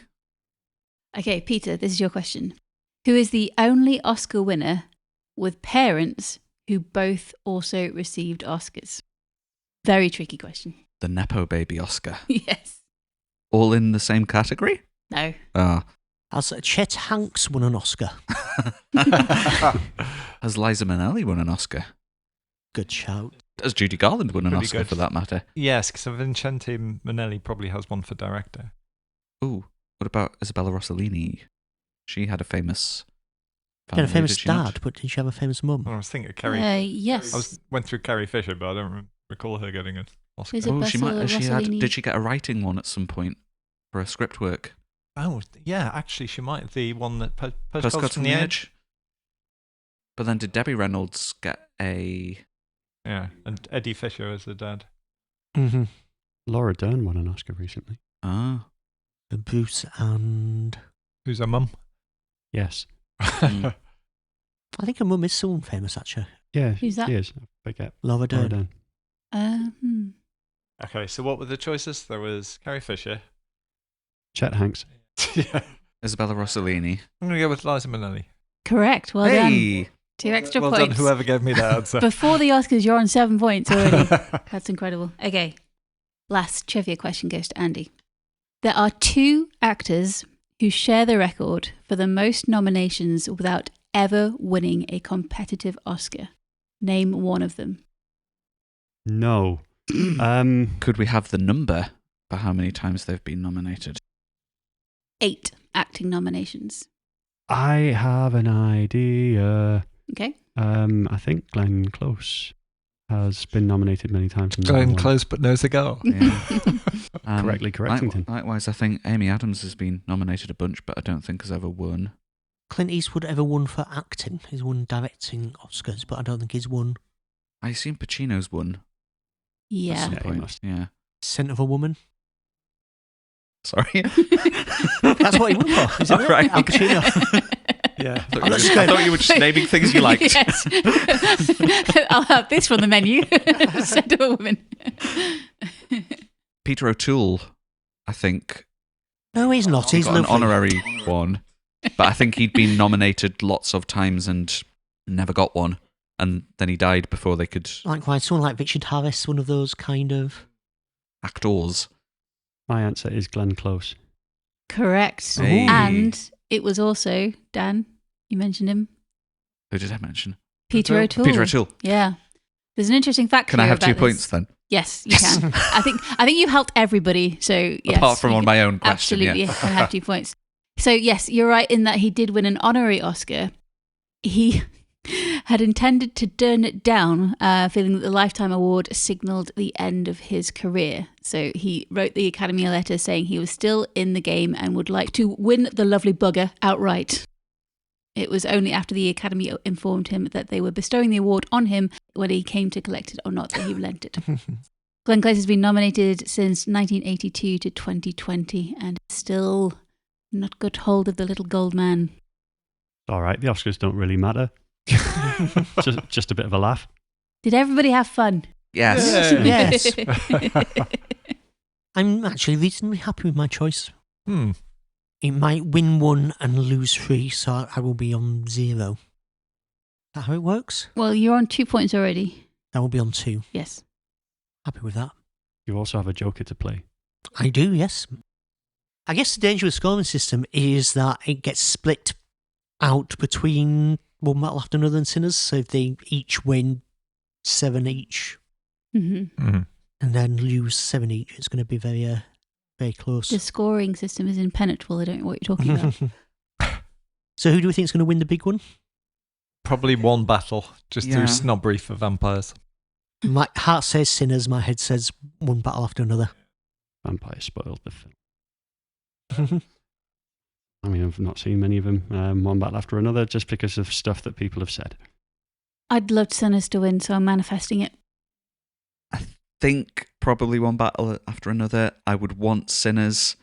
Speaker 1: Okay, Peter, this is your question. Who is the only Oscar winner with parents who both also received Oscars? Very tricky question.
Speaker 3: The Nepo Baby Oscar.
Speaker 1: Yes.
Speaker 3: All in the same category?
Speaker 1: No.
Speaker 3: Ah.
Speaker 2: Has Chet Hanks won an Oscar?
Speaker 3: Has Liza Minnelli won an Oscar?
Speaker 2: Good shout.
Speaker 3: Has Judy Garland won an
Speaker 4: Pretty
Speaker 3: Oscar
Speaker 4: good.
Speaker 3: for that matter?
Speaker 4: Yes, because Vincente Minnelli probably has one for director.
Speaker 3: Ooh, what about Isabella Rossellini? She had a famous
Speaker 2: She had a
Speaker 3: family,
Speaker 2: famous
Speaker 3: did she not?
Speaker 2: dad, but did she have a famous mum?
Speaker 4: Well, I was thinking Carrie.
Speaker 1: Yes.
Speaker 4: I went through Carrie Fisher, but I don't recall her getting an Oscar.
Speaker 1: Is it-
Speaker 3: Oh, she might.
Speaker 1: Isabella Rossellini.
Speaker 3: Did she get a writing one at some point for a script work?
Speaker 4: Oh, yeah, actually, she might. The one that
Speaker 3: Postcards from the Edge. But then did Debbie Reynolds get a?
Speaker 4: Yeah, and Eddie Fisher as the dad.
Speaker 2: Mm-hmm.
Speaker 8: Laura Dern won an Oscar recently.
Speaker 3: Ah,
Speaker 2: Bruce and...
Speaker 4: Who's her mum?
Speaker 8: Yes.
Speaker 3: Mm.
Speaker 2: I think her mum is someone famous, actually.
Speaker 8: Yeah,
Speaker 1: Who's that?
Speaker 8: she is. I forget.
Speaker 2: Laura
Speaker 8: Laura
Speaker 2: Dern.
Speaker 8: Dern.
Speaker 4: Okay, so what were the choices? There was Carrie Fisher.
Speaker 8: Chet Hanks.
Speaker 4: Yeah.
Speaker 3: Isabella Rossellini.
Speaker 4: I'm going to go with Liza Minnelli.
Speaker 1: Correct. Well done.
Speaker 3: Hey!
Speaker 1: 2 extra
Speaker 4: Well
Speaker 1: points.
Speaker 4: done, whoever gave me that answer.
Speaker 1: Before the Oscars, you're on 7 points already. That's incredible. Okay. Last trivia question goes to Andy. There are 2 actors who share the record for the most nominations without ever winning a competitive Oscar. Name one of them.
Speaker 8: No.
Speaker 3: Could we have the number for how many times they've been nominated?
Speaker 1: 8 acting nominations.
Speaker 8: I have an idea.
Speaker 1: Okay.
Speaker 8: I think Glenn Close has been nominated many times.
Speaker 4: Glenn Close but no cigar.
Speaker 3: Yeah.
Speaker 8: Correctly, Correctington.
Speaker 3: Likewise, I think Amy Adams has been nominated a bunch, but I don't think has ever won.
Speaker 2: Clint Eastwood ever won for acting. He's won directing Oscars, but I don't think he's won
Speaker 3: I assume Pacino's won at
Speaker 1: Yeah.
Speaker 3: some
Speaker 8: Yeah, he
Speaker 3: point.
Speaker 8: must.
Speaker 3: Yeah.
Speaker 2: Scent of a Woman.
Speaker 3: Sorry.
Speaker 2: That's what he won for, isn't it?
Speaker 3: Right.
Speaker 2: Al Pacino.
Speaker 4: Yeah.
Speaker 2: I'm not
Speaker 3: I thought you were just naming things you liked.
Speaker 1: Yes. I'll have this from the menu. Scent of a Woman.
Speaker 3: Peter O'Toole, I think,
Speaker 2: No, he's not. He's
Speaker 3: got an
Speaker 2: lovely.
Speaker 3: honorary one, but I think he'd been nominated lots of times and never got one, and then he died before they could
Speaker 2: Likewise, someone like Richard Harris, one of those kind of...
Speaker 3: actors.
Speaker 8: My answer is Glenn Close.
Speaker 1: Correct.
Speaker 3: Hey.
Speaker 1: And it was also, Dan, you mentioned him,
Speaker 3: Who did I mention?
Speaker 1: Peter O'Toole.
Speaker 3: Peter O'Toole.
Speaker 1: Yeah. There's an interesting fact
Speaker 3: Can I
Speaker 1: here
Speaker 3: have 2
Speaker 1: about
Speaker 3: points
Speaker 1: this.
Speaker 3: then?
Speaker 1: Yes, you can. I think you've helped everybody. So yes,
Speaker 3: Apart from
Speaker 1: you
Speaker 3: on
Speaker 1: can-
Speaker 3: my own question,
Speaker 1: absolutely,
Speaker 3: yeah.
Speaker 1: you can have 2 points. So yes, you're right in that he did win an honorary Oscar. He had intended to turn it down, feeling that the Lifetime Award signalled the end of his career. So he wrote the Academy a letter saying he was still in the game and would like to win the lovely bugger outright. It was only after the Academy informed him that they were bestowing the award on him when he came to collect it or not that he relented. Glenn Close has been nominated since 1982 to 2020 and still not got hold of the little gold man.
Speaker 8: All right, the Oscars don't really matter. just a bit of a laugh.
Speaker 1: Did everybody have fun?
Speaker 3: Yes.
Speaker 2: Yes. I'm actually reasonably happy with my choice. It might win 1 and lose 3, so I will be on 0. Is that how it works?
Speaker 1: Well, you're on 2 points already.
Speaker 2: I will be on 2.
Speaker 1: Yes.
Speaker 2: Happy with that.
Speaker 8: You also have a joker to play.
Speaker 2: I do, yes. I guess the danger with the scoring system is that it gets split out between one battle after another and Sinners. So if they each win 7 each
Speaker 1: Mm-hmm.
Speaker 2: and then lose 7 each, it's going to be very, very close.
Speaker 1: The scoring system is impenetrable. I don't know what you're talking about.
Speaker 2: So who do we think is going to win the big one?
Speaker 4: Probably one battle, just
Speaker 3: Yeah.
Speaker 4: through snobbery for vampires.
Speaker 2: My heart says Sinners, my head says one battle after another.
Speaker 8: Vampire spoiled the film. I mean, I've not seen many of them, one battle after another, just because of stuff that people have said.
Speaker 1: I'd love Sinners to win, so I'm manifesting it.
Speaker 3: I think probably one battle after another. I would want Sinners.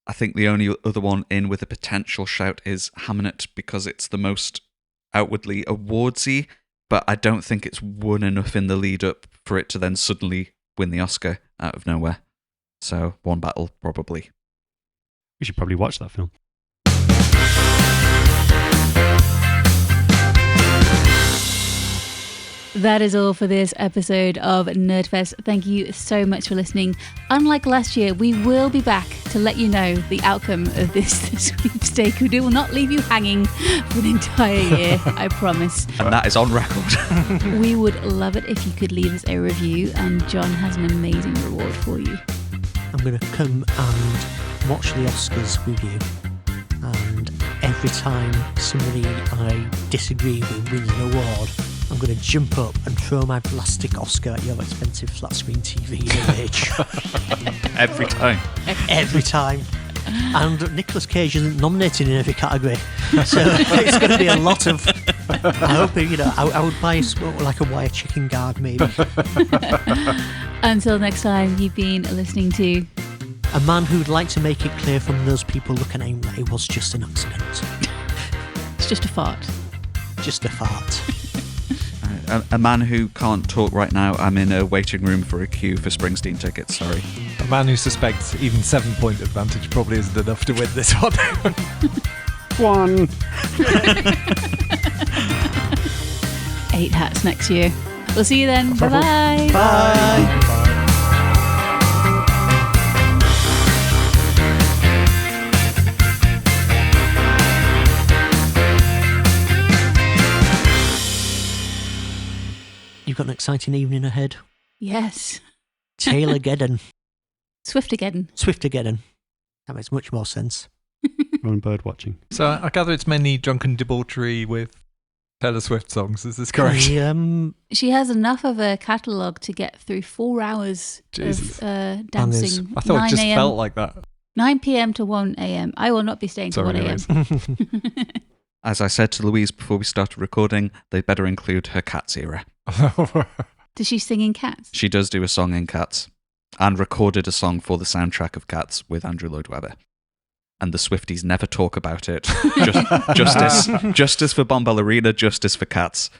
Speaker 3: I think the only other one in with a potential shout is Hamnet because it's the most outwardly awardsy, but I don't think it's won enough in the lead up for it to then suddenly win the Oscar out of nowhere. So one battle probably.
Speaker 8: We should probably watch that film.
Speaker 1: That is all for this episode of Nerdfest. Thank you so much for listening. Unlike last year, we will be back to let you know the outcome of this sweepstake. We will not leave you hanging for an entire year, I promise.
Speaker 3: And that is on record.
Speaker 1: We would love it if you could leave us a review, and John has an amazing reward for you.
Speaker 2: I'm going to come and watch the Oscars with you, and every time somebody I disagree with wins an award, I'm going to jump up and throw my plastic Oscar at your expensive flat screen TV in a rage.
Speaker 3: Every time.
Speaker 2: Every time. And Nicolas Cage isn't nominated in every category, so it's going to be a lot of. I hope I would buy like a wire chicken guard maybe.
Speaker 1: Until next time, you've been listening to
Speaker 2: A man who'd like to make it clear from those people looking at him that it was just an accident.
Speaker 1: It's Just a Fart.
Speaker 2: Just a fart.
Speaker 3: A man who can't talk right now. I'm in a waiting room for a queue for Springsteen tickets. Sorry.
Speaker 4: man who suspects even 7-point advantage probably isn't enough to win this one.
Speaker 8: 1.
Speaker 1: 8 hats next year. We'll see you then. Bye-bye.
Speaker 2: Bye. You've got an exciting evening ahead.
Speaker 1: Yes.
Speaker 2: Taylor-geddon.
Speaker 1: Swiftageddon.
Speaker 2: Swiftageddon. That makes much more sense.
Speaker 8: On bird watching.
Speaker 4: So I gather it's mainly drunken debauchery with Taylor Swift songs. Is this correct?
Speaker 1: She has enough of a catalogue to get through 4 hours
Speaker 4: Jesus.
Speaker 1: of dancing.
Speaker 4: I thought it just
Speaker 1: 9
Speaker 4: felt like that.
Speaker 1: 9 p.m. to 1 a.m. I will not be staying till 1 a.m.
Speaker 3: As I said to Louise before we started recording, they better include her Cats era.
Speaker 1: Does she sing in Cats?
Speaker 3: She does do a song in Cats and recorded a song for the soundtrack of Cats with Andrew Lloyd Webber. And the Swifties never talk about it. Justice for Bomb Ballerina, justice for Cats.